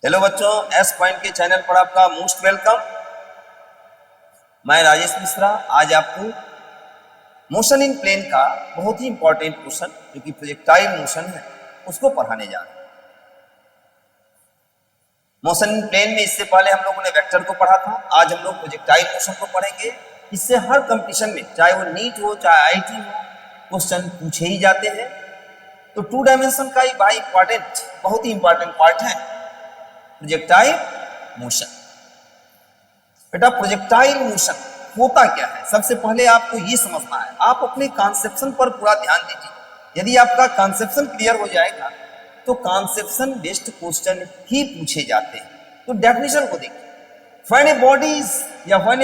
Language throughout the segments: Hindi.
हेलो बच्चों, एस पॉइंट के चैनल पर आपका मोस्ट वेलकम। मैं राजेश मिश्रा आज आपको मोशन इन प्लेन का बहुत ही इंपॉर्टेंट क्वेश्चन जो कि प्रोजेक्टाइल मोशन है उसको पढ़ाने जा रहे हैं। मोशन इन प्लेन में इससे पहले हम लोगों ने वेक्टर को पढ़ा था। आज हम लोग प्रोजेक्टाइल मोशन को पढ़ेंगे। इससे हर कंपटीशन में, चाहे वो नीट हो चाहे आईआईटी हो, क्वेश्चन पूछे ही जाते हैं। तो 2 डायमेंशन का ही भाई बहुत ही इंपॉर्टेंट पार्ट है प्रोजेक्टाइल मोशन। बेटा प्रोजेक्टाइल मोशन होता क्या है, सबसे पहले आपको ये समझना है। आप अपने कॉन्सेप्शन पर पूरा ध्यान दीजिए। यदि आपका कॉन्सेप्शन क्लियर हो जाएगा तो कॉन्सेप्शन बेस्ड क्वेश्चन ही पूछे जाते हैं। तो डेफिनेशन को देखिए। व्हेन ए बॉडी इज या when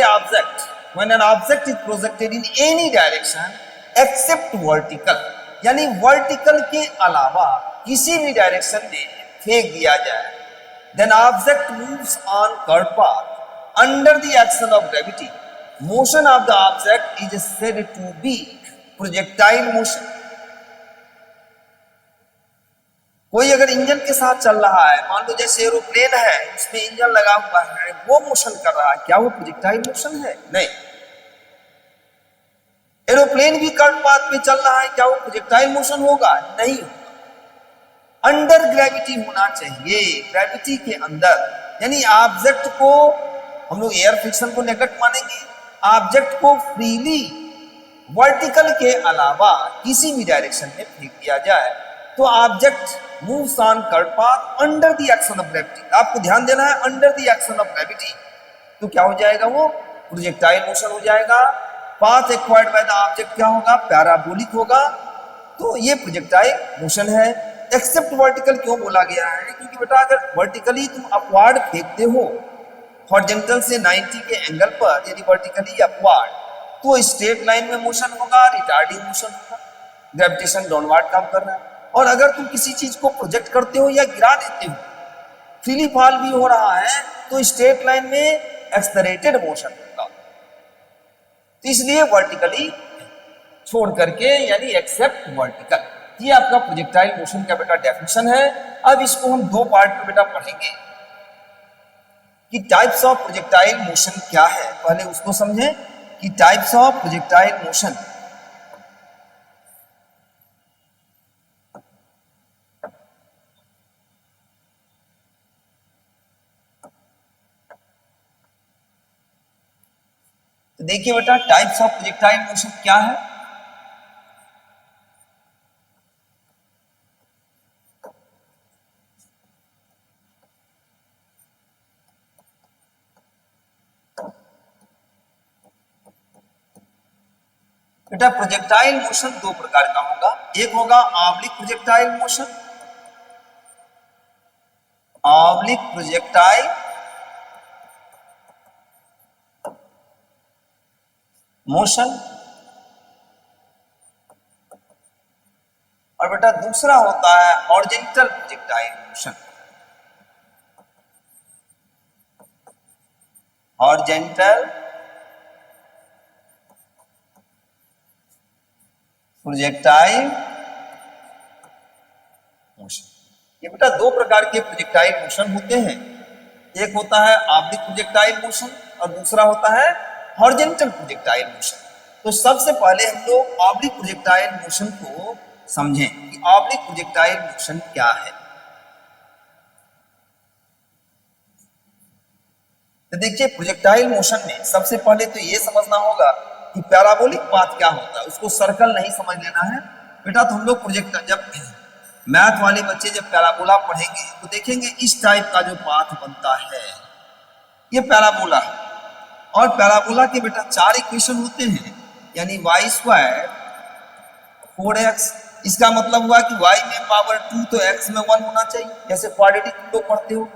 an object is projected in any direction except vertical, यानी वर्टिकल के अलावा किसी भी डायरेक्शन में फेंक दिया जाए, then object moves on curved path under the action of gravity. Motion of the object is said to be projectile motion. कोई अगर इंजन के साथ चल रहा है, मान लो जैसे एरोप्लेन है, उसमें इंजन लगा हुआ है, वो मोशन कर रहा है, क्या वो प्रोजेक्टाइल मोशन है? नहीं। एरोप्लेन भी कर्व पाथ पे चल रहा है, क्या वो प्रोजेक्टाइल मोशन होगा? नहीं। अंडर ग्रेविटी होना चाहिए, ग्रेविटी के अंदर, यानी ऑब्जेक्ट को हम लोग एयर फ्रिक्शन को नेगलेक्ट मानेंगे। ऑब्जेक्ट को फ्रीली वर्टिकल के अलावा किसी भी डायरेक्शन में फेंक दिया जाए तो object moves on curve path under the action of gravity. आपको ध्यान देना है, under the action of gravity. तो क्या हो जाएगा? वो प्रोजेक्टाइल मोशन हो जाएगा। Path acquired by the object क्या होगा? पैराबोलिक होगा। तो ये प्रोजेक्टाइल मोशन है। एक्सेप्ट वर्टिकल क्यों बोला गया है? क्योंकि बेटा अगर वर्टिकली तुम अपवार्ड फेंकते हो हॉरिजॉन्टल से 90 के एंगल पर, यदि वर्टिकली अपवार्ड, तो स्ट्रेट लाइन में मोशन होगा, रिटार्डिंग मोशन होगा, ग्रेविटेशन डाउनवर्ड काम कर रहा है। और अगर तुम किसी चीज को प्रोजेक्ट करते हो या गिरा देते हो, फ्रीली फॉल भी हो रहा है, तो स्ट्रेट लाइन में एक्सेलरेटेड मोशन होगा। तो इसलिए वर्टिकली छोड़ करके, यानी एक्सेप्ट वर्टिकल, ये आपका प्रोजेक्टाइल मोशन का बेटा डेफिनेशन है। अब इसको हम 2 पार्ट में बेटा पढ़ेंगे कि टाइप्स ऑफ प्रोजेक्टाइल मोशन क्या है। पहले उसको समझें कि टाइप्स ऑफ प्रोजेक्टाइल मोशन। तो देखिए बेटा, टाइप्स ऑफ प्रोजेक्टाइल मोशन क्या है। बेटा प्रोजेक्टाइल मोशन 2 प्रकार का होगा। एक होगा oblique projectile motion, oblique projectile motion, और बेटा दूसरा होता है horizontal projectile motion. Horizontal projectile motion. ये बेटा 2 प्रकार के प्रोजेक्टाइल मोशन होते हैं। एक होता है ऑब्लिक प्रोजेक्टाइल मोशन और दूसरा होता है हॉरिजॉन्टल प्रोजेक्टाइल मोशन। तो सबसे पहले हम लोग ऑब्लिक प्रोजेक्टाइल मोशन को समझें कि ऑब्लिक प्रोजेक्टाइल मोशन क्या है। तो देखिए, प्रोजेक्टाइल मोशन में सबसे पहले तो ये समझना होगा कि पैराबोलिक पाथ क्या होता है। उसको सर्कल नहीं समझ लेना है बेटा। तो हम लोग जब मैथ वाले बच्चे जब पैराबोला पढ़ेंगे तो देखेंगे इस टाइप का जो पाथ बनता है, ये पैराबोला है। और पैराबोला के बेटा 4 इक्वेशन होते हैं, यानी y² 4x। इसका मतलब हुआ कि y में पावर 2 तो x में 1 होना चाहिए। जैसे क्वाड्रेटिक तुम लोग पढ़ते हो,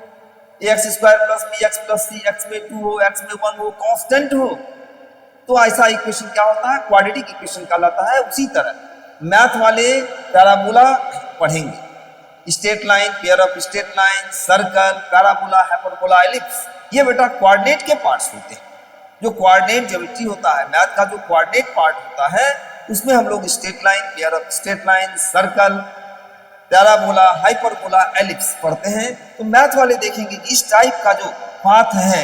ax² + bx + c, x में 2 हो, x में 1 हो, कांस्टेंट हो, तो ऐसा इक्वेशन क्या होता है? क्वाड्रेटिक इक्वेशन कहलाता है। उसी तरह मैथ वाले पैराबोला पढ़ेंगे, straight line, pair of straight line, circle, parabola, hyperbola, ellipse, ये बेटा कोऑर्डिनेट के पार्ट्स होते हैं। जो कोऑर्डिनेट ज्योमेट्री होता है, मैथ का जो कोऑर्डिनेट पार्ट होता है, उसमें हम लोग straight line, pair of straight line, circle, parabola, hyperbola, ellipse पढ़ते हैं तो मैथ वाले देखेंगे कि इस टाइप का जो पाथ है,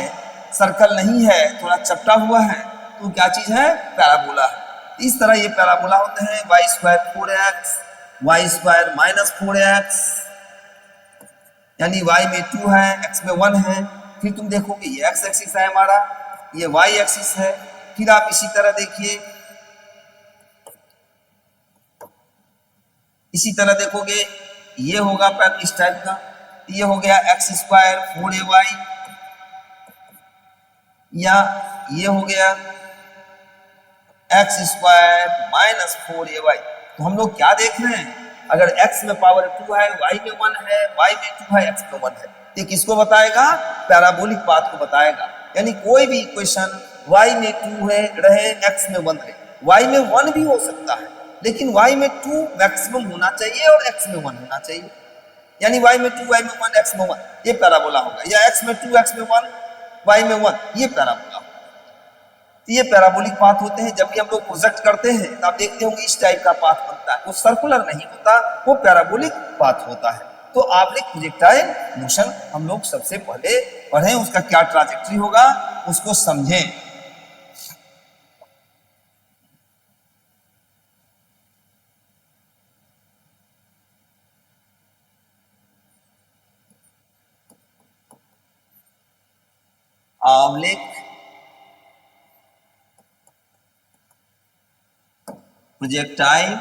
सर्कल नहीं है, थोड़ा चपटा हुआ है, तो क्या चीज है? पैराबोला है। इस तरह ये पैराबोला होते हैं। Y square 4x, y square minus 4x, यानी y में 2 है, x में 1 है। फिर तुम देखोगे ये x एक्सिस है हमारा, ये y एक्सिस है। फिर आप इसी तरह देखिए, इसी तरह देखोगे ये होगा पैटर्न इस टाइप का, ये हो गया x स्क्वायर 4ay, या ये हो गया x स्क्वायर माइनस 4ay। तो हम लोग क्या देख रहे हैं? अगर x में पावर 2 है, y में 1 है, y में 2 है, x में 1 है, ये किसको बताएगा? पैराबोलिक पाथ को बताएगा। यानी कोई भी इक्वेशन y में 2 है रहे, x में 1 है, y में 1 भी हो सकता है, लेकिन y में 2 मैक्सिमम होना चाहिए और x में 1 होना चाहिए। यानी y में 2, y में 1, x में 1, ये पैराबोला होगा। या x में 2, x में 1, y में 1, ये पैराबोला होगा। तो ये पैराबोलिक पाथ होते हैं। जब भी हम लोग प्रोजेक्ट करते हैं तो आप देखते होंगे इस टाइप का पाथ बनता है, वो सर्कुलर नहीं होता, वो पैराबोलिक पाथ होता है। तो ऑब्लिक प्रोजेक्टाइल मोशन हम लोग सबसे पहले पढ़ें, उसका क्या ट्राजेक्टरी होगा उसको समझें। Oblique projectile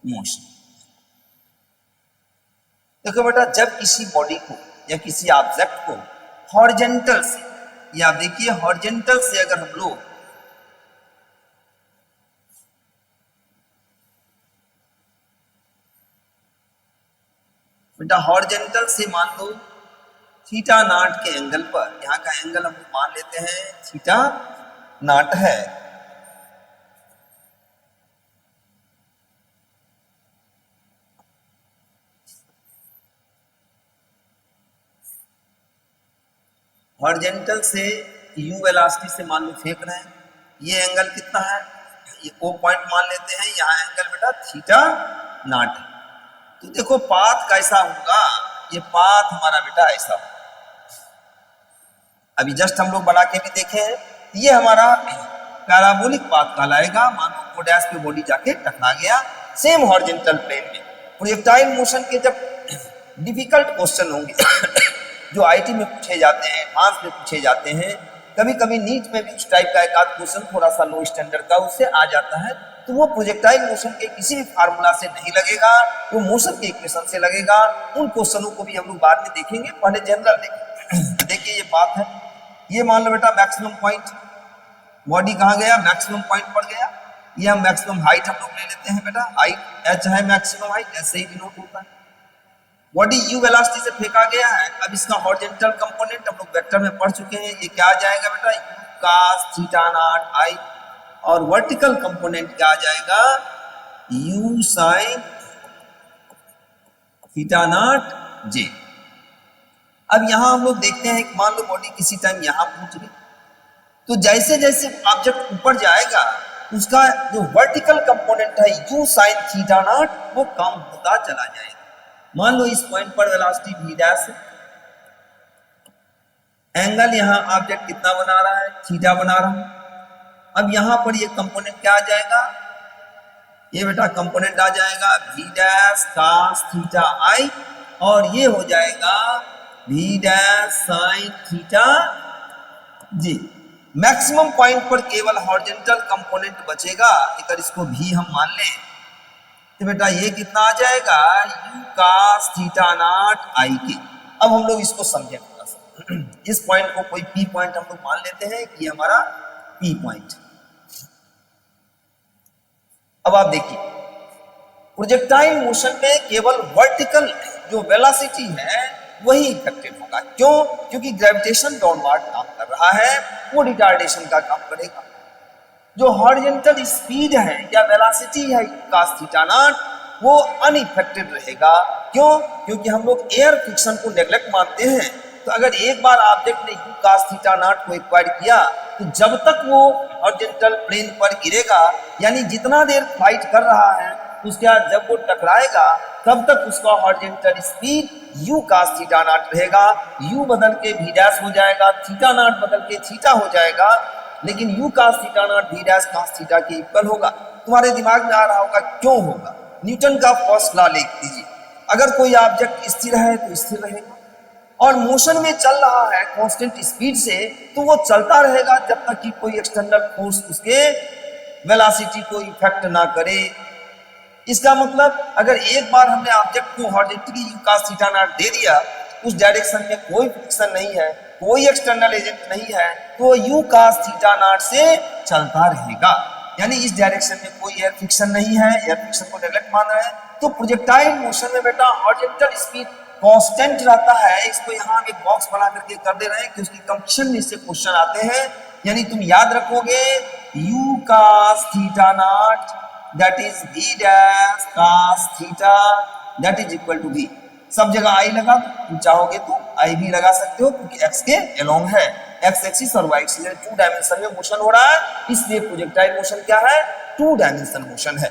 motion. देखो बेटा, जब किसी बॉडी को या किसी ऑब्जेक्ट को हॉरिजॉन्टल से, या देखिए हॉरिजॉन्टल से अगर हम लोग बेटा हॉरिजॉन्टल से मान लो थीटा नॉट के एंगल पर, यहाँ का एंगल हम मान लेते हैं थीटा नॉट है, हॉरिजॉन्टल से u वेलोसिटी से मान लो फेंक रहे हैं, ये एंगल कितना है? ये O पॉइंट मान लेते हैं, यहाँ एंगल बेटा थीटा नॉट है। तो देखो पाथ कैसा होगा, ये पाथ हमारा बेटा ऐसा होगा। अभी जस्ट हम लोग बना के भी देखे हैं, ये हमारा पैराबोलिक पाथ कहलाएगा। मानो O' पे बॉडी जाके टकरा गया, सेम हॉरिजॉन्टल प्लेन में। प्रोजेक्टाइल मोशन के जब डिफिकल्ट क्वेश्चन होंगे जो आईटी में पूछे जाते हैं, एडवांस में पूछे जाते हैं, कभी कभी नीट में भी उस टाइप का एक आध क्वेश्चन थोड़ा सा लो स्टैंडर्ड का उससे आ जाता है, तो वो प्रोजेक्टाइल मोशन के किसी भी फार्मूला से नहीं लगेगा, वो मोशन के इक्वेशन से लगेगा। उन क्वेश्चनों को भी हम लोग बाद में देखेंगे, पहले जनरल देखेंगे। देखिए ये बात है, ये मान लो बेटा मैक्सिमम पॉइंट, बॉडी कहाँ गया? मैक्सिमम पॉइंट पर गया। ये हम मैक्सिमम हाइट हम लोग ले लेते हैं बेटा, हाइट h है मैक्सिमम हाइट, ऐसे ही डिनोट होता है। बॉडी u वेलोसिटी से फेंका गया है। अब इसका हॉरिजॉन्टल कंपोनेंट हम लोग वेक्टर में पढ़ चुके हैं, ये क्या आ जाएगा बेटा? u cos theta not i, और वर्टिकल कंपोनेंट क्या आ जाएगा? u sin theta not j। अब यहां हम लोग देखते हैं, मान लो बॉडी किसी टाइम यहां पहुंच गई, तो जैसे जैसे ऑब्जेक्ट ऊपर जाएगा उसका जो वर्टिकल कंपोनेंट है u sin थीटा नॉट, वो कम होता चला जाएगा। मान लो इस पॉइंट पर वेलोसिटी v डैश है, एंगल यहां ऑब्जेक्ट कितना बना रहा है? थीटा बना रहा है। अब यहां पर ये कंपोनेंट क्या आ जाएगा? ये बेटा कंपोनेंट आ जाएगा v dash cos theta i, और ये हो जाएगा v dash sin theta j। Maximum point पर केवल हॉरिजॉन्टल कंपोनेंट बचेगा। अगर इसको भी हम मान लें तो बेटा ये कितना आ जाएगा? u cos theta not i के। अब हम लोग इसको समझें थोड़ा सा। इस पॉइंट को कोई p पॉइंट हम लोग मान लेते हैं कि ये हमारा p पॉइंट। अब आप देखिए प्रोजेक्टाइल मोशन में केवल वर्टिकल जो वेलोसिटी है वही इफेक्टेड होगा। क्यों? क्योंकि ग्रेविटेशन डाउनवर्ड काम कर रहा है, वो रिटार्डेशन का काम करेगा। जो हॉरिजॉन्टल स्पीड है या वेलोसिटी है cos थीटा नॉट, वो अनइफेक्टेड रहेगा। क्यों? क्योंकि हम लोग एयर फ्रिक्शन को नेग्लेक्ट मानते हैं। तो अगर एक बार ऑब्जेक्ट ने cos थीटा नॉट को एक्वायर किया, तो जब तक वो हॉरिजॉन्टल प्लेन पर गिरेगा, यानी जितना देर फ्लाइट कर रहा है उसके बाद जब वो टकराएगा तब तक उसका horizontal speed u cos theta not रहेगा। u बदल के v डैश हो जाएगा, थीटा नॉट बदल के थीटा हो जाएगा, लेकिन u cos theta not v dash cos theta के इक्वल होगा। तुम्हारे दिमाग में आ रहा होगा क्यों होगा? न्यूटन का फर्स्ट लॉ लिख दीजिए, अगर कोई ऑब्जेक्ट स्थिर है तो स्थिर रहेगा, और मोशन में चल रहा है कांस्टेंट स्पीड से तो वो चलता रहेगा जब तक कि कोई एक्सटर्नल फोर्स उसके वेलोसिटी को इफेक्ट ना करे। इसका मतलब अगर एक बार हमने ऑब्जेक्ट को horizontally u cos theta not they दिया, उस डायरेक्शन में कोई फ्रिक्शन नहीं है, कोई एक्सटर्नल एजेंट नहीं है, तो u cos थीटा नॉट से चलता रहेगा। यानी इस डायरेक्शन में कोई एयर फ्रिक्शन नहीं है, एयर फ्रिक्शन को नेगलेक्ट मान रहे हैं। तो प्रोजेक्टाइल मोशन में बेटा हॉरिजॉन्टल स्पीड कांस्टेंट रहता है। इसको यहाँ एक बॉक्स बना करके कर दे रहे हैं कि उसकी कंपटीशन में इससे क्वेश्चन आते हैं। यानी तुम याद रखोगे u cos theta naught that is v dash cos theta that is equal to v। सब जगह आई लगा, तुम चाहोगे तो आई भी लगा सकते हो क्योंकि x के अलोंग है, x एक्सिस और y एक्सिस टू डायमेंशन में मोशन हो रहा है, इसलिए प्रोजेक्टाइल मोशन क्या है? टू डायमेंशन मोशन है।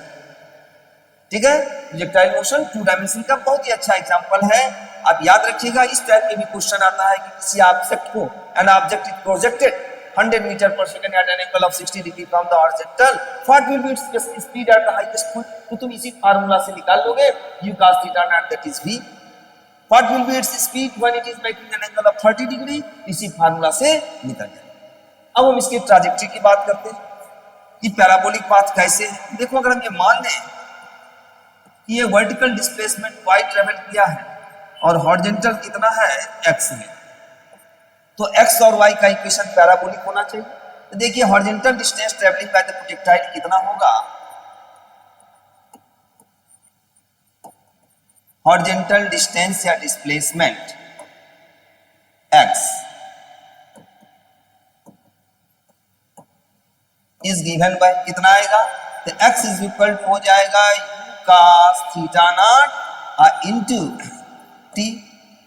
ठीक है, प्रोजेक्टाइल मोशन टू डायमेंशन का बहुत ही अच्छा एग्जांपल है। आप याद रखिएगा, इस टाइप के भी क्वेश्चन आता है कि किसी ऑब्जेक्ट को, an object is projected 100 metre per second at an angle of 60 degree from the horizontal, what will be its speed at the highest point. तो तुम इसी फार्मूला से निकाल लोगे u cos theta naught that is v, what will be its speed when it is making an angle of 30 degree, इसी फार्मूला से निकल जाएगा। अब हम इसकी ट्रैजेक्टरी की बात करते हैं कि पैराबोलिक पाथ कैसे है। देखो, अगर हम ये मान लें कि ये वर्टिकल डिस्प्लेसमेंट y ट्रेवल किया है और हॉरिजॉन्टल कितना है x में, तो x और y का इक्वेशन पैराबोलिक होना चाहिए। तो देखिए horizontal distance travelling by the projectile कितना होगा? हॉरिजॉन्टल डिस्टेंस या displacement x is given by कितना आएगा? तो x इज इक्वल टू हो जाएगा u cos theta naught into t।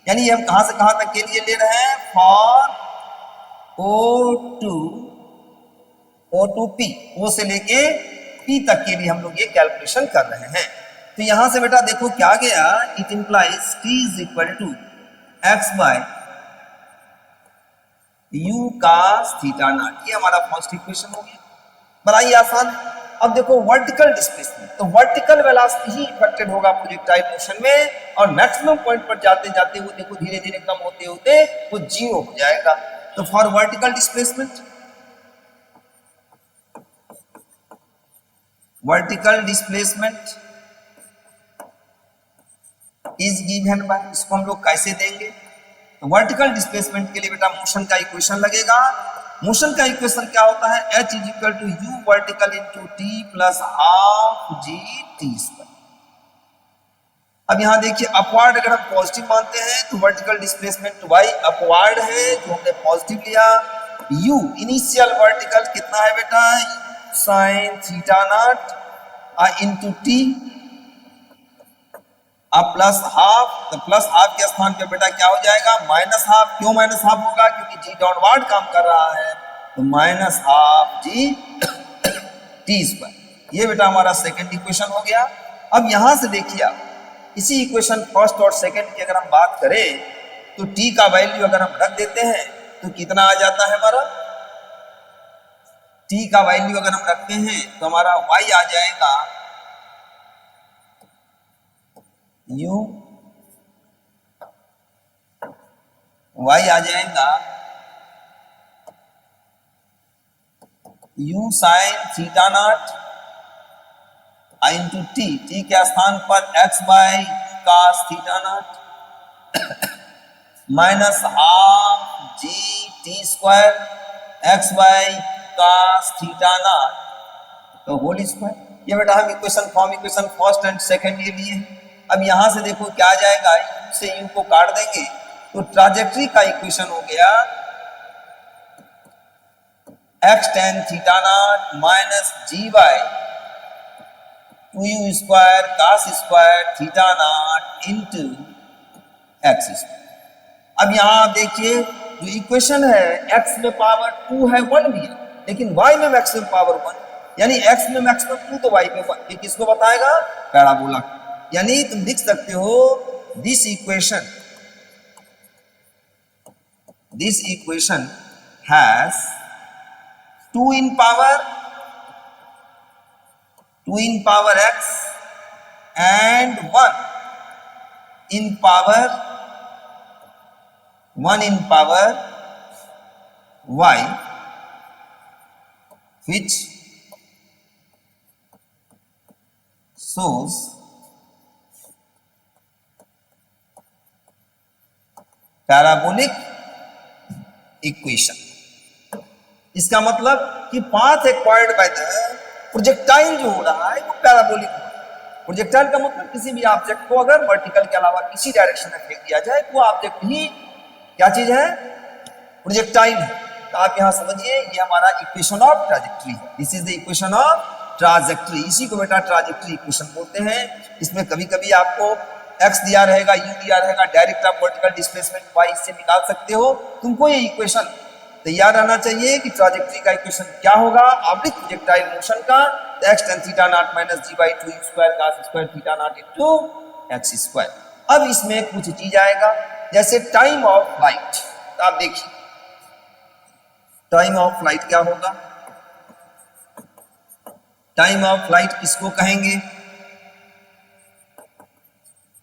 यानी हम कहां से कहां तक के लिए ले रहे हैं? For O to P, O से लेके P तक के लिए हम लोग ये कैलकुलेशन कर रहे हैं। तो यहां से बेटा देखो क्या गया, it implies T is equal to x by u cos theta naught. ये हमारा फर्स्ट इक्वेशन हो गया, बड़ा ही आसान है। अब देखो वर्टिकल डिस्प्लेसमेंट, तो वर्टिकल वेलोसिटी ही इफेक्टेड होगा प्रोजेक्टाइल मोशन में, और मैक्सिमम पॉइंट पर जाते जाते वो देखो धीरे धीरे कम होते होते वो जीरो हो जाएगा। तो for vertical displacement, vertical displacement is given by, इसको हम लोग कैसे देंगे? तो वर्टिकल डिस्प्लेसमेंट के लिए बेटा मोशन का इक्वेशन लगेगा। मोशन का इक्वेशन क्या होता है? h is equal to u vertical into t plus half g T square. अब यहां देखिए अपवार्ड अगर हम पॉजिटिव मानते हैं तो वर्टिकल डिस्प्लेसमेंट y अपवार्ड है, जो हमने पॉजिटिव लिया। u इनिशियल वर्टिकल कितना है बेटा? Sign theta naught into t अब प्लस हाफ, तो प्लस हाफ के स्थान पे बेटा क्या हो जाएगा? Minus half. क्यों माइनस हाफ होगा? क्योंकि जी डाउनवर्ड काम कर रहा है, तो minus half g T square. ये बेटा हमारा सेकंड इक्वेशन हो गया। अब यहां से देखिए आप, इसी इक्वेशन फर्स्ट और सेकंड की अगर हम बात करें तो टी का वैल्यू अगर हम रख देते हैं तो कितना आ जाता है हमारा? टी का वैल्यू अगर हम रखते हैं तो हमारा y आ जाएगा u, y आ जाएगा u sine theta naught into t, t के स्थान पर x by cos theta naught minus half g T square x by cos theta naught तो होल स्क्वायर। ये बेटा हम इक्वेशन फर्स्ट एंड सेकंड ये लिए। अब यहां से देखो क्या आ जाएगा, u से u को काट देंगे तो ट्राजेक्टरी का इक्वेशन हो गया x tan theta naught minus g by 2u square cos square theta naught into x square. अब यहां आप देखिए जो इक्वेशन है x में पावर 2 है 1 भी है, लेकिन y में मैक्सिमम पावर 1, यानी x में मैक्सिमम 2 तो y में 1। ये किसको बताएगा? पैराबोला। यानी तुम लिख सकते हो this equation has 2 in power x and 1 in power y, which shows parabolic equation. इसका मतलब कि path acquired by the projectile जो हो रहा है वो पैराबोलिक हो रहा है। प्रोजेक्टाइल का मतलब किसी भी ऑब्जेक्ट को अगर वर्टिकल के अलावा किसी डायरेक्शन में फेंक दिया जाए वो ऑब्जेक्ट ही क्या चीज है, प्रोजेक्टाइल है। तो आप यहां समझिए ये हमारा इक्वेशन ऑफ ट्राजेक्टरी है। This is the equation of trajectory. इसी को बेटा ट्राजेक्टरी इक्वेशन बोलते हैं। इसमें कभी कभी आपको x दिया रहेगा, u दिया रहेगा, डायरेक्ट आप वर्टिकल डिस्प्लेसमेंट y से निकाल सकते हो। तुमको ये इक्वेशन तैयार रहना चाहिए कि ट्राजेक्टरी का इक्वेशन क्या होगा ऑब्लिक प्रोजेक्टाइल मोशन का। x tan theta naught minus g by 2 u square cos square theta naught into x square. अब इसमें कुछ चीज आएगा जैसे टाइम ऑफ फ्लाइट। तो आप देखिए टाइम ऑफ फ्लाइट क्या होगा। टाइम ऑफ फ्लाइट किसको कहेंगे?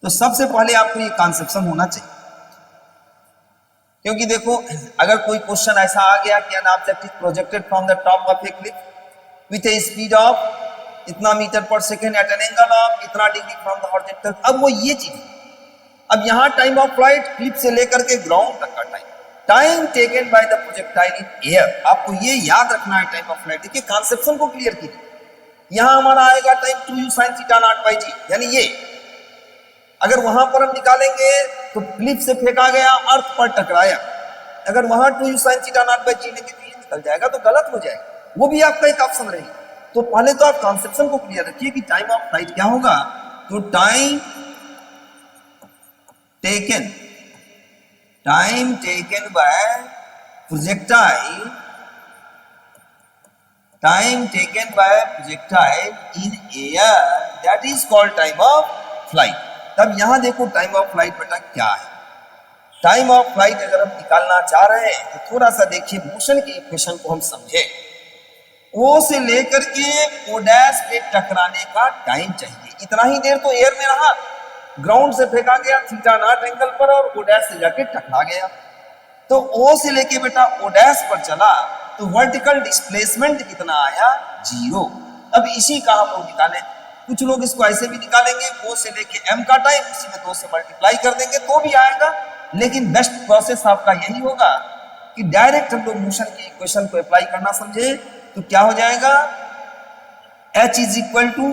तो सबसे पहले आपको ये कॉन्सेप्शन होना चाहिए, क्योंकि देखो अगर कोई क्वेश्चन ऐसा आ गया कि an object is projected from the top of a cliff with a speed of इतना metre per second at an angle of इतना डिग्री फ्रॉम द हॉरिजॉन्टल। अब वो ये चीज, अब यहाँ टाइम ऑफ फ्लाइट क्लिफ से लेकर के ग्राउंड तक का time taken by the projectile in air, आपको ये याद रखना है टाइम ऑफ फ्लाइट। देखिए कॉन्सेप्शन को क्लियर कीजिए। यहां हमारा आएगा time 2u sin theta naught by g, यानी ये अगर वहां पर हम निकालेंगे तो क्लिफ से फेंका गया, अर्थ पर टकराया। अगर वहां 2u sin theta naught by g लेंगे तो ये निकल जाएगा, तो गलत हो जाएगा। वो भी आपका एक ऑप्शन रहेगा। तो पहले तो आप कॉन्सेप्शन को क्लियर रखिए कि टाइम ऑफ फ्लाइट क्या होगा। तो time taken by projectile in air, that is called time of flight. तब यहां देखो टाइम ऑफ फ्लाइट बेटा क्या है। टाइम ऑफ फ्लाइट अगर हम निकालना चाह रहे हैं तो थोड़ा सा देखिए मोशन की इक्वेशन को हम समझे। ओ से लेकर के ओ डैश पे टकराने का टाइम चाहिए, इतना ही देर तो एयर में रहा। ग्राउंड से फेंका गया थीटा नॉट एंगल पर और ओ डैश से जाके टकरा गया। तो ओ से लेके बेटा ओ डैश पर चला तो वर्टिकल डिस्प्लेसमेंट कितना आया, 0। अब इसी का हम लोग निकालें। कुछ लोग इसको ऐसे भी निकालेंगे, ओ से लेके m का टाइम उसी में 2 से मल्टीप्लाई कर देंगे तो भी आएगा। लेकिन बेस्ट प्रोसेस आपका यही होगा कि डायरेक्ट हम लोग मोशन की इक्वेशन को अप्लाई करना समझे। तो क्या हो जाएगा, h is equal to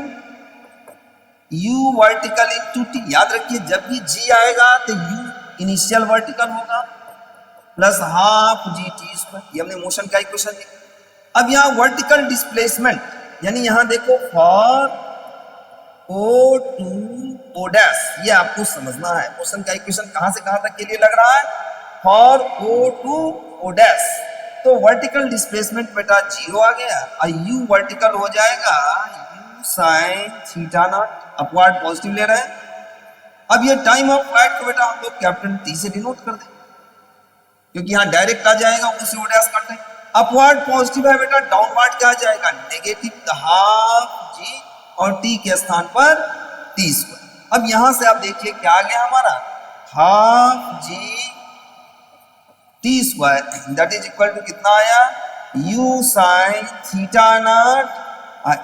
u vertical into t। याद रखिए जब भी g आएगा तो u इनिशियल वर्टिकल होगा plus half g T square. ये हमने मोशन का इक्वेशन लिखा। अब यहाँ वर्टिकल डिस्प्लेसमेंट यानी यहाँ देखो for O to O dash, ये आपको समझना है। मोशन का इक्वेशन कहां से कहां तक के लिए लग रहा है, for O to O dash. तो वर्टिकल डिस्प्लेसमेंट बेटा 0 आ गया और u वर्टिकल हो जाएगा u sin theta not, upward positive ले रहे हैं। अब ये टाइम ऑफ फ्लाइट को बेटा हम लोग कैपिटल T से डिनोट कर दें, क्योंकि यहाँ डायरेक्ट आ जाएगा उसी ओ डैश काटे। अपवर्ड पॉजिटिव है बेटा, डाउनवर्ड क्या आ जाएगा, नेगेटिव हाफ जी और t के स्थान पर t स्क्वायर। अब यहां से आप देखिए क्या आ गया हमारा, half g T square that is equal to कितना आया, u sin theta naught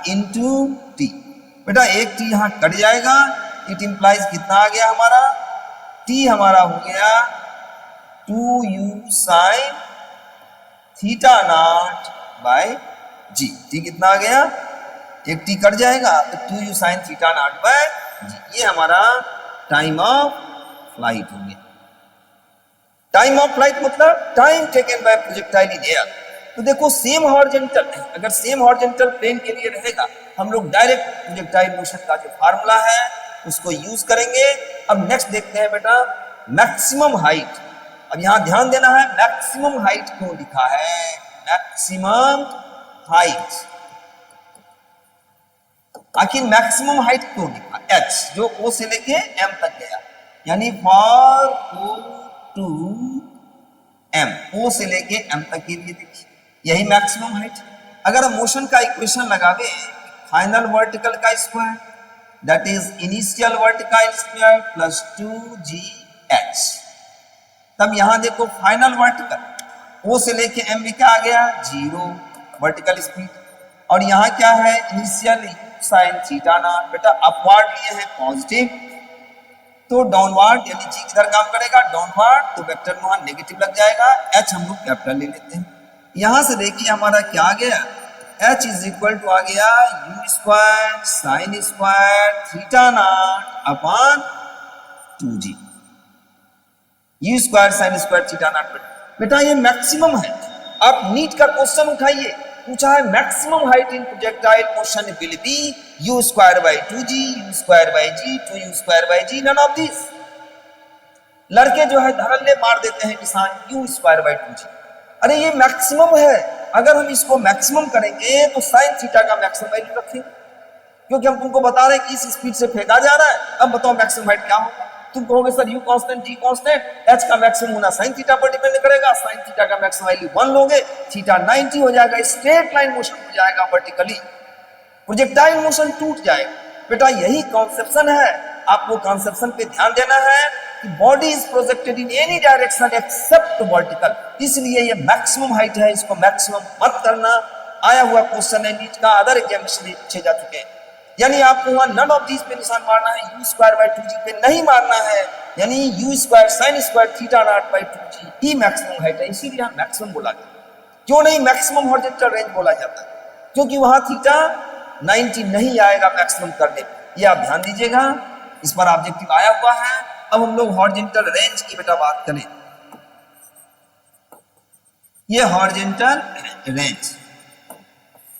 into t। बेटा एक t यहां कट जाएगा, इट इंप्लाइज कितना आ गया हमारा, t हमारा हो गया 2u sin theta naught by g. t कितना आ गया, एक t कट जाएगा तो 2u sin theta naught by g. ये हमारा टाइम ऑफ फ्लाइट हो गया। टाइम ऑफ फ्लाइट मतलब time taken by projectile in air. तो देखो सेम हॉरिजॉन्टल, अगर सेम हॉरिजॉन्टल प्लेन के लिए रहेगा हम लोग डायरेक्ट प्रोजेक्टाइल मोशन का जो फार्मूला है उसको यूज करेंगे। अब नेक्स्ट देखते हैं बेटा मैक्सिमम हाइट। अब यहां ध्यान देना है मैक्सिमम हाइट क्यों लिखा है, मैक्सिमम हाइट, आखिर मैक्सिमम हाइट क्यों लिखा है। एच जो ओ से लेके एम तक गया, यानी फॉर ओ टू एम, ओ से लेके एम तक के लिए देखिए यही मैक्सिमम हाइट। अगर हम मोशन का इक्वेशन लगावे फाइनल वर्टिकल का square that is initial vertical square plus 2gh, तब यहां देखो फाइनल वर्टिकल ओ से लेके एम में क्या आ गया 0 वर्टिकल स्पीड, और यहाँ क्या है इनिशियल साइन थीटा नॉट, बेटा अपवार्ड लिए है पॉजिटिव तो डाउनवर्ड यानी जी किधर काम करेगा डाउनवर्ड, तो वेक्टर वहां नेगेटिव लग जाएगा, एच हम लोग कैपिटल ले लेते हैं। यहां से देखिए हमारा क्या आ गया एच इज इक्वल टू आ गया u square sine square theta naught upon 2g, you square sine square theta not. बेटा ये मैक्सिमम है। आप नीट का क्वेश्चन उठाइए, पूछा है maximum height in projectile motion will be u square by 2g, u square by g, 2u square by g, none of this. लड़के जो है धड़ल्ले मार देते हैं निशान u स्क्वायर बाई 2g। अरे ये मैक्सिमम है, अगर हम इसको मैक्सिमम करेंगे तो साइन थीटा का मैक्सिमम वैल्यू रखेंगे, क्योंकि हम तुमको बता रहे हैं कि इस स्पीड से फेंका जा रहा है। अब बताओ मैक्सिमम हाइट क्या होगा, तुम कहोगे sir u constant g constant, h का मैक्सिमम होना sin थीटा पर डिपेंड करेगा, sin थीटा का मैक्सिमम वैल्यू 1 लोगे, थीटा 90 हो जाएगा, स्ट्रेट लाइन मोशन हो जाएगा वर्टिकली, प्रोजेक्टाइल मोशन टूट जाएगा। बेटा यही कॉन्सेप्शन है, आपको कॉन्सेप्शन पे ध्यान देना है कि body is projected in any direction except vertical, इसलिए ये मैक्सिमम हाइट है, इसको मैक्सिमम मत करना। आया हुआ क्वेश्चन है नीट का, अदर एग्जामिनेशन में पूछे जा चुके हैं, यानी आपको वहां नन ऑफ दीज पे निशान मारना है, u स्क्वायर बाई 2g पे नहीं मारना है, यानी u square sine square theta naught by 2g he maximum height है, इसीलिए हम मैक्सिमम बोला जाता। क्यों नहीं मैक्सिमम हॉरिजॉन्टल रेंज बोला जाता है, क्योंकि वहां थीटा 90 नहीं आएगा मैक्सिमम करने पे, ये आप ध्यान दीजिएगा, इस पर ऑब्जेक्टिव आया हुआ है। अब हम लोग हॉरिजॉन्टल रेंज की बेटा बात करें, ये हॉरिजॉन्टल रेंज,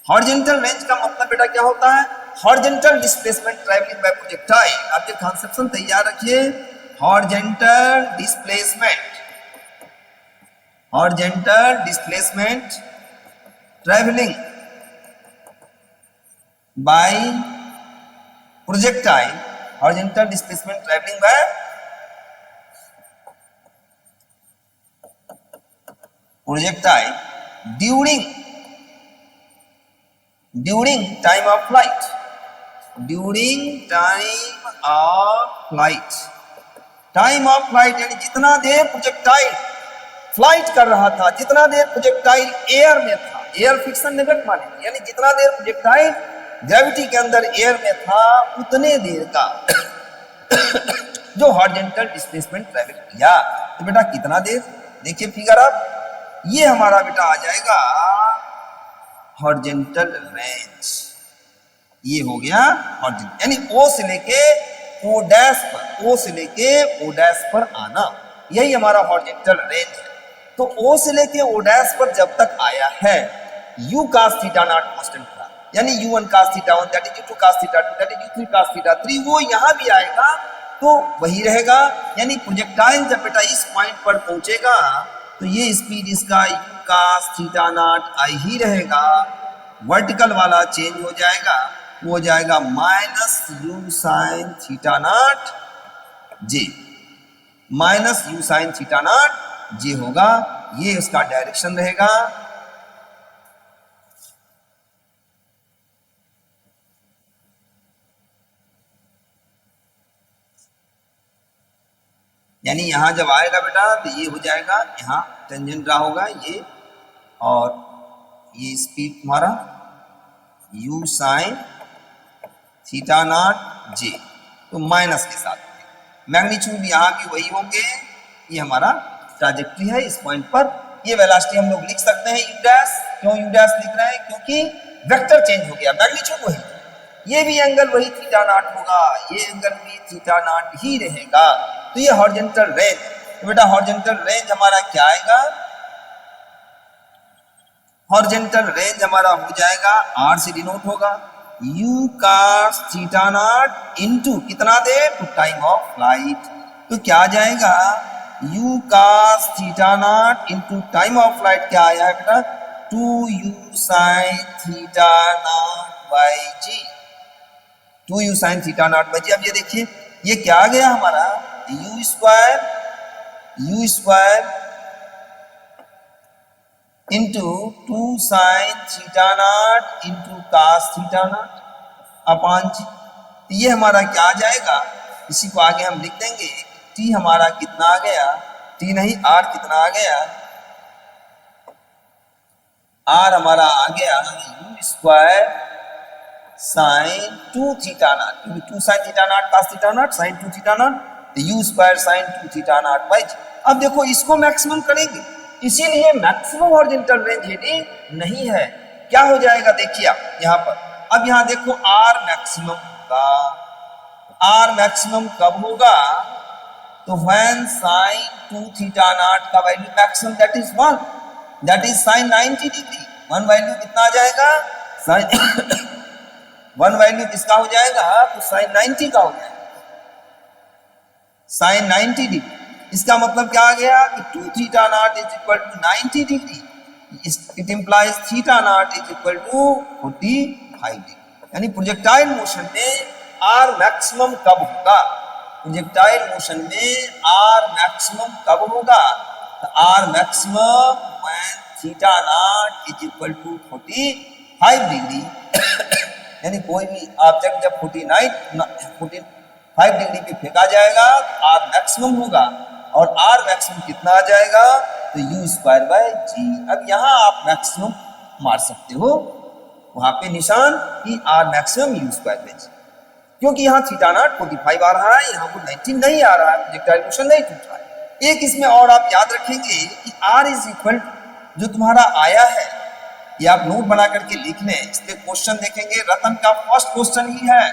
हॉरिजॉन्टल रेंज का मतलब बेटा क्या होता है, horizontal displacement travelling by projectile. आप ये कॉन्सेप्शन तैयार रखिए, horizontal displacement travelling by projectile, horizontal displacement travelling by projectile during time of flight, time of flight यानी जितना देर प्रोजेक्टाइल फ्लाइट कर रहा था, जितना देर प्रोजेक्टाइल एयर में था, एयर फिक्शन नेगेट माने, यानी जितना देर प्रोजेक्टाइल ग्रेविटी के अंदर एयर में था उतने देर का जो हॉरिजॉन्टल डिस्प्लेसमेंट ट्रैवल किया। तो बेटा कितना देर, देखिए फिगर आप, ये हमारा बेटा आ जाएगा हॉरिजॉन्टल रेंज, ये हो गया हॉरिजॉन्टल, यानी ओ से लेके ओ डैश पर, ओ से लेके ओ डैश पर आना, यही हमारा हॉरिजॉन्टल रेंज है। तो ओ से लेके ओ डैश पर जब तक आया है u cos theta not constant था, यानी u1 cos theta 1 that is u2 cos theta 2 that is u3 cos theta 3, वो यहां भी आएगा तो वही रहेगा, यानी प्रोजेक्टाइल जब बेटा इस पॉइंट पर पहुंचेगा तो ये स्पीड इसका u cos theta not I ही रहेगा, वर्टिकल वाला चेंज हो जाएगा, वो हो जाएगा minus u sin theta not j, minus u sin theta not j होगा, ये उसका डायरेक्शन रहेगा। यानी यहां जब आएगा बेटा तो ये हो जाएगा, यहाँ टेंजेंट रहा होगा ये, और ये स्पीड तुम्हारा u sin theta not j, तो माइनस के साथ मैग्नीट्यूड यहाँ भी वही होंगे, ये हमारा ट्रैजेक्टरी है इस पॉइंट पर। ये वेलोसिटी हम लोग लिख सकते हैं u डैश, क्यों u डैश लिख रहे हैं, क्योंकि वेक्टर चेंज हो गया, मैग्नीट्यूड वही, ये भी एंगल वही थीटा नॉट होगा, ये एंगल भी थीटा नॉट ही रहेगा, तो ये हॉरिजॉन्टल रेंज। तो बेटा हॉरिजॉन्टल रेंज हमारा क्या आएगा, हॉरिजॉन्टल रेंज हमारा हो जाएगा r से डिनोट होगा u cos theta naught into कितना देर, टू टाइम ऑफ फ्लाइट, तो क्या आ जाएगा u cos theta naught into time of flight क्या आया है बेटा 2u sin theta naught by g, 2u sine theta naught by g. अब ये देखिए ये क्या आ गया हमारा u square into 2 sine theta naught into cos theta naught upon g. तो ये हमारा क्या आ जाएगा, इसी को आगे हम लिख देंगे। टी हमारा कितना आ गया, टी नहीं आर कितना आ गया, आर हमारा आ गया u square sine 2 theta naught, क्योंकि 2 sine theta naught cos theta naught sine 2 theta naught, तो u square sine 2 theta naught by g. अब देखो इसको मैक्सिमम करेंगे, इसीलिए मैक्सिमम हॉरिजॉन्टल रेंज हेडिंग नहीं है। क्या हो जाएगा देखिए आप यहाँ पर, अब यहाँ देखो आर मैक्सिमम होगा, आर मैक्सिमम कब होगा, तो व्हेन साइन 2 थीटा नॉट का value maximum that is 1, that is sign 90 degree. One value कितना आ जाएगा, साइन वन वैल्यू किसका हो जाएगा, तो साइन 90 का हो जाएगा, साइन 90 डिग्री। इसका मतलब क्या आ गया कि 2 theta naught is equal to 90 degree, it implies theta naught is equal to 45 degree. यानी प्रोजेक्टाइल मोशन में आर मैक्सिमम कब होगा, प्रोजेक्टाइल मोशन में आर मैक्सिमम कब होगा, तो R maximum when theta naught is equal to 45 degree. यानी कोई भी ऑब्जेक्ट जब 45 डिग्री पे फेंका जाएगा तो आर मैक्सिमम होगा, और आर मैक्सिमम कितना आ जाएगा, तो यू स्क्वायर बाय जी। अब यहाँ आप मैक्सिमम मार सकते हो, वहां पे निशान कि R maximum u square by g, क्योंकि यहाँ थीटा नॉट 45 आ रहा है, यहाँ वो 19 नहीं आ रहा है, प्रोजेक्टाइल मोशन नहीं टूट रहा है। एक इसमें और आप याद रखेंगे कि आर इज इक्वल जो तुम्हारा आया है, ये आप नोट बना करके लिख लें। इस पे क्वेश्चन देखेंगे, रतन का फर्स्ट क्वेश्चन ही है,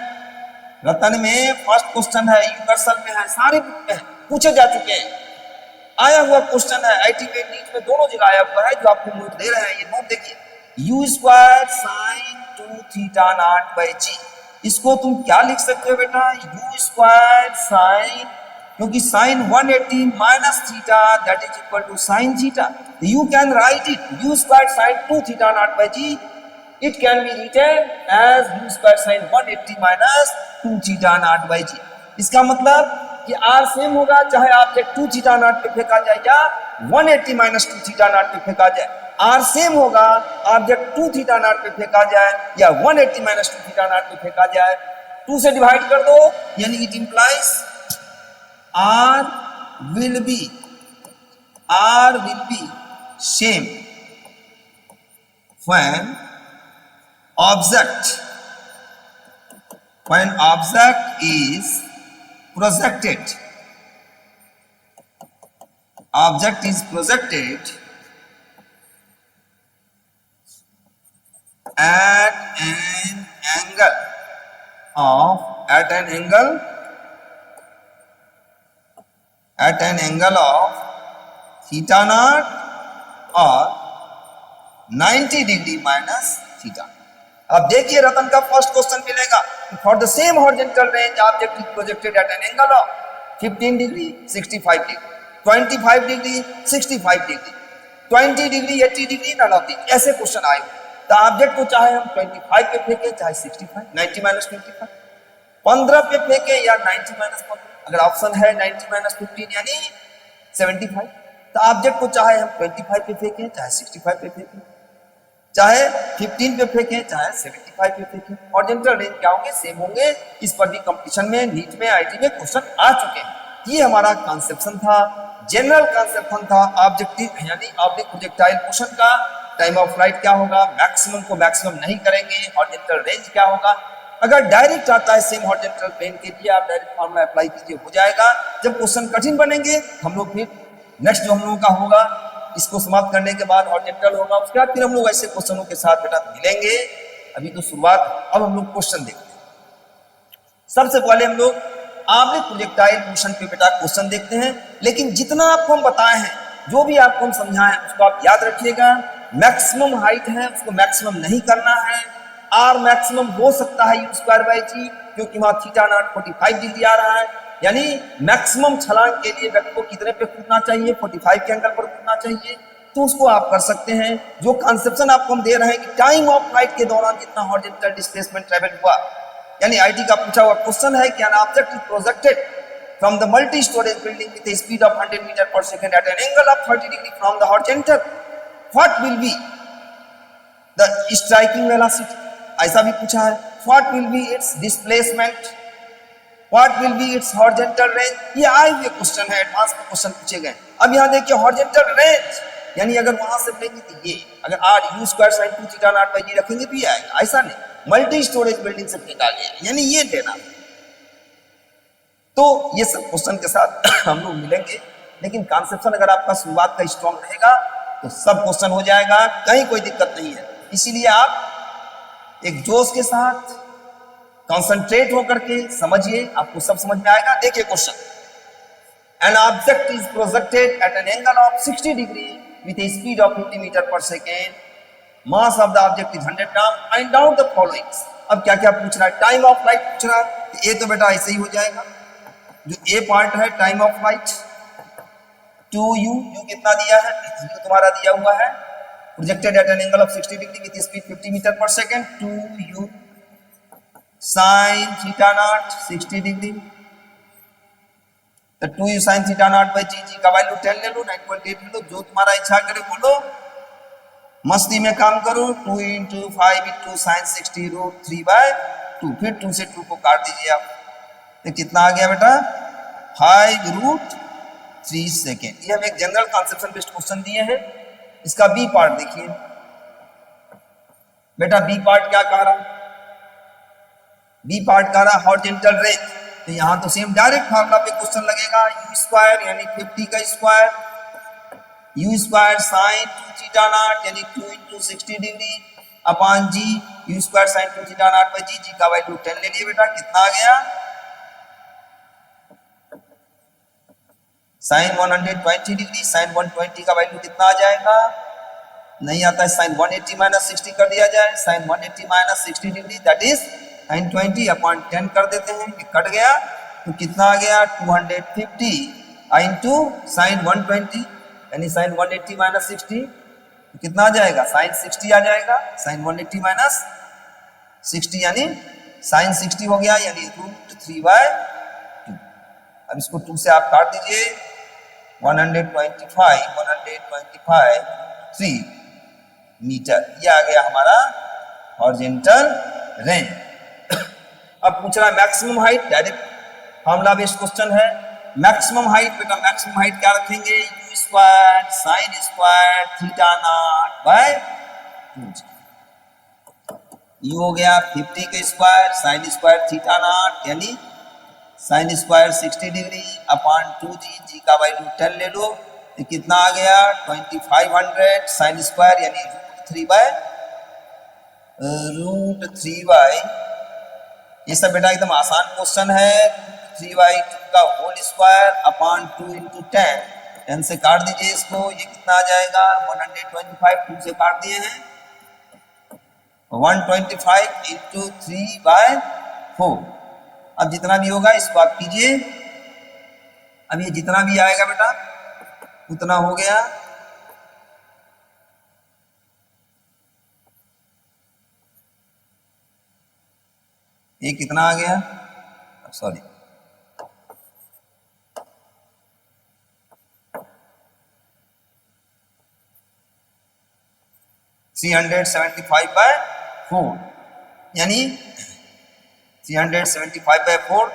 रतन में फर्स्ट क्वेश्चन है, यूनिवर्सल में है, सारे बुक में पूछे जा चुके हैं, आया हुआ क्वेश्चन है, आईटी में नीट में दोनों जगह आया हुआ है, जो आपको नोट दे रहे हैं, ये नोट देखिए, u square sine 2 theta naught by g. इसको तुम क्या लिख सकते हो बेटा, यू स्क्वायर साइन, क्योंकि sine 180 minus theta that is equal to sine theta, you can write it u squared sin 2 theta naught by g, it can be written as u squared sin 180 minus 2 theta naught by g। इसका मतलब कि r सेम होगा चाहे ऑब्जेक्ट 2 थीटा नॉट पे फेंका जाए या 180 माइनस 2 थीटा नॉट पे फेंका जाए, r सेम होगा ऑब्जेक्ट 2 थीटा नॉट पे फेंका जाए या 180 माइनस 2 थीटा नॉट पे फेंका जाए। 2 से डिवाइड कर दो, यानी it implies r will be same when object is projected, object is projected at an angle of theta naught और 90 डिग्री माइनस थीटा। अब देखिए रतन का फर्स्ट क्वेश्चन मिलेगा, for the same horizontal range object is projected at an angle of 15 degree 65 degree 25 degree 65 degree 20 degree 80 degree none of this, ऐसे क्वेश्चन आए। तो ऑब्जेक्ट को चाहे हम 25 पे फेंके चाहे 65, 90 माइनस 25, 15 पे फेंके या 90 माइनस 15, अगर ऑप्शन है 90 माइनस 15 यानी 75। तो ऑब्जेक्ट को चाहे हम 25 पे फेंकें चाहे 65 पे फेंकें, चाहे 15 पे फेंकें चाहे 75 पे फेंकें, हॉरिजॉन्टल रेंज क्या होंगे, सेम होंगे। इस पर भी कंपटीशन में नीट में आईटी में क्वेश्चन आ चुके हैं। ये हमारा कॉन्सेप्शन था, जनरल कॉन्सेप्शन था ऑब्जेक्टिव यानी ऑब्जेक्ट प्रोजेक्टाइल मोशन का। टाइम ऑफ फ्लाइट क्या होगा, मैक्सिमम को मैक्सिमम नहीं करेंगे, हॉरिजॉन्टल रेंज क्या होगा। अगर डायरेक्ट आता है सेम हॉरिजॉन्टल प्लेन के लिए आप डायरेक्ट फॉर्मूला अप्लाई कीजिए, हो जाएगा। जब क्वेश्चन कठिन बनेंगे हम लोग फिर नेक्स्ट जो हम लोगों का होगा, इसको समाप्त करने के बाद हॉरिजॉन्टल होगा, उसके बाद फिर हम लोग ऐसे क्वेश्चनों के साथ बेटा मिलेंगे। अभी तो शुरुआत, अब हम लोग क्वेश्चन देखते हैं। सबसे पहले हम लोग ऑब्जेक्ट प्रोजेक्टाइल मोशन पे बेटा क्वेश्चन देखते हैं, लेकिन जितना आपको हम बताए हैं, जो भी आपको हम समझाए हैं उसको आप याद रखिएगा। मैक्सिमम हाइट है उसको मैक्सिमम नहीं करना है, आर मैक्सिमम हो सकता है यू स्क्वायर बाई जी, क्योंकि वहां थीटा नॉट 45 डिग्री आ रहा है, यानी मैक्सिमम छलांग के लिए व्यक्ति को कितने पे कूदना चाहिए, 45 के एंगल पर कूदना चाहिए। तो उसको आप कर सकते हैं। जो कॉन्सेप्शन आपको हम दे रहे हैं कि टाइम ऑफ फ्लाइट के दौरान जितना हॉरिजॉन्टल डिस्प्लेसमेंट ट्रेवल हुआ यानी आईटी का पूछा हुआ क्वेश्चन है कि an object is projected from the multi-storage building with a speed of 100 meter per second at an angle of 30 degree from the horizontal, what will be the striking velocity? ऐसा भी पूछा है. What will be its displacement? What will be its horizontal range? ये आए हुए क्वेश्चन है, एडवांस में क्वेश्चन पूछे गए. अब यहाँ देखिए horizontal range, यानी अगर वहां से लेंगे तो ये, अगर R u square sine 2 theta naught by g रखेंगे तो ये आएगा. ऐसा नहीं, मल्टी स्टोरेज बिल्डिंग से फेंका गया, यानी ये देना. तो ये सब क्वेश्चन के साथ हम लोग मिलेंगे, लेकिन कॉन्सेप्शन अगर आपका शुरुआत का स्ट्रॉन्ग रहेगा तो सब क्वेश्चन हो जाएगा, कहीं कोई दिक्कत नहीं है. इसीलिए आप एक जोश के साथ कंसंट्रेट होकर के समझिए, आपको सब समझ में आएगा. देखिए question, an object is projected at an angle of 60 degree with a speed of 50 metre per second, mass of the object is 100 gram, find out the followings. अब क्या क्या पूछ रहा है, टाइम ऑफ फ्लाइट पूछ रहा है, ये तो बेटा ऐसे ही हो जाएगा. जो ए पार्ट है time of flight 2u, u कितना दिया है, यू तुम्हारा दिया हुआ है, projected at an angle of 60 degree with speed 50 metre per second, 2u sin theta naught 60 degree, तो 2u sin theta naught by g का वैल्यू 10 ले लो, 9.8 ले लो, जो तुम्हारा इच्छा करे बोलो, मस्ती में काम करो. 2 × 5 × sin 60 √3/2, फिर 2 से 2 को काट दीजिए आप, तो कितना आ गया बेटा 5√3 सेकेंड. ये हम एक जनरल कॉन्सेप्शन बेस्ड क्वेश्चन दिए हैं. इसका बी पार्ट देखिए बेटा, बी पार्ट क्या कह रहा, बी पार्ट कह रहा हॉरिजॉन्टल रेंज. तो यहां तो सेम डायरेक्ट फार्मूला पे क्वेश्चन लगेगा, यू स्क्वायर यानी 50 का square, u square sine 2 theta naught यानी 2 × 60 degree upon g, u square sine 2 theta naught by g का वैल्यू 10 ले लिए बेटा, कितना आ गया साइन 120 डिग्री, साइन 120 का वैल्यू कितना आ जाएगा, नहीं आता है, साइन 180 माइनस 60 कर दिया जाए, sine 180 minus 60 degree that is sine 20 upon 10 कर देते हैं, ये कट गया, तो कितना आ गया 250 इंटू साइन 120 यानी साइन 180 माइनस 60, तो कितना आ जाएगा साइन 60 आ जाएगा, साइन 180 माइनस 60 यानी साइन 60 हो गया, यानी √3/2. अब इसको 2 से आप काट दीजिए, 125 3 मीटर, ये आ गया हमारा हॉरिजॉन्टल रेंज. अब पूछ रहा है maximum height, direct formula based question है. मैक्सिमम हाइट बेटा, मैक्सिमम हाइट क्या रखेंगे, you square sine square theta naught bye 2, you हो गया 50 का square sine square theta naught यानी sine square 60 degree upon 2g, जी का वैल्यू 10 ले लो, तो कितना आ गया 2500 साइन स्क्वायर यानी √3/, ये सब बेटा एकदम आसान क्वेश्चन है. 3/2 का होल स्क्वायर अपॉन 2 × 10 से काट दीजिए इसको, ये कितना आ जाएगा 125, 2 से काट दिए हैं, 125 × 3/4. अब जितना भी होगा इसको आप कीजिए, अब ये जितना भी आएगा बेटा उतना हो गया. ये कितना आ गया, सॉरी 375/4 यानी 375/4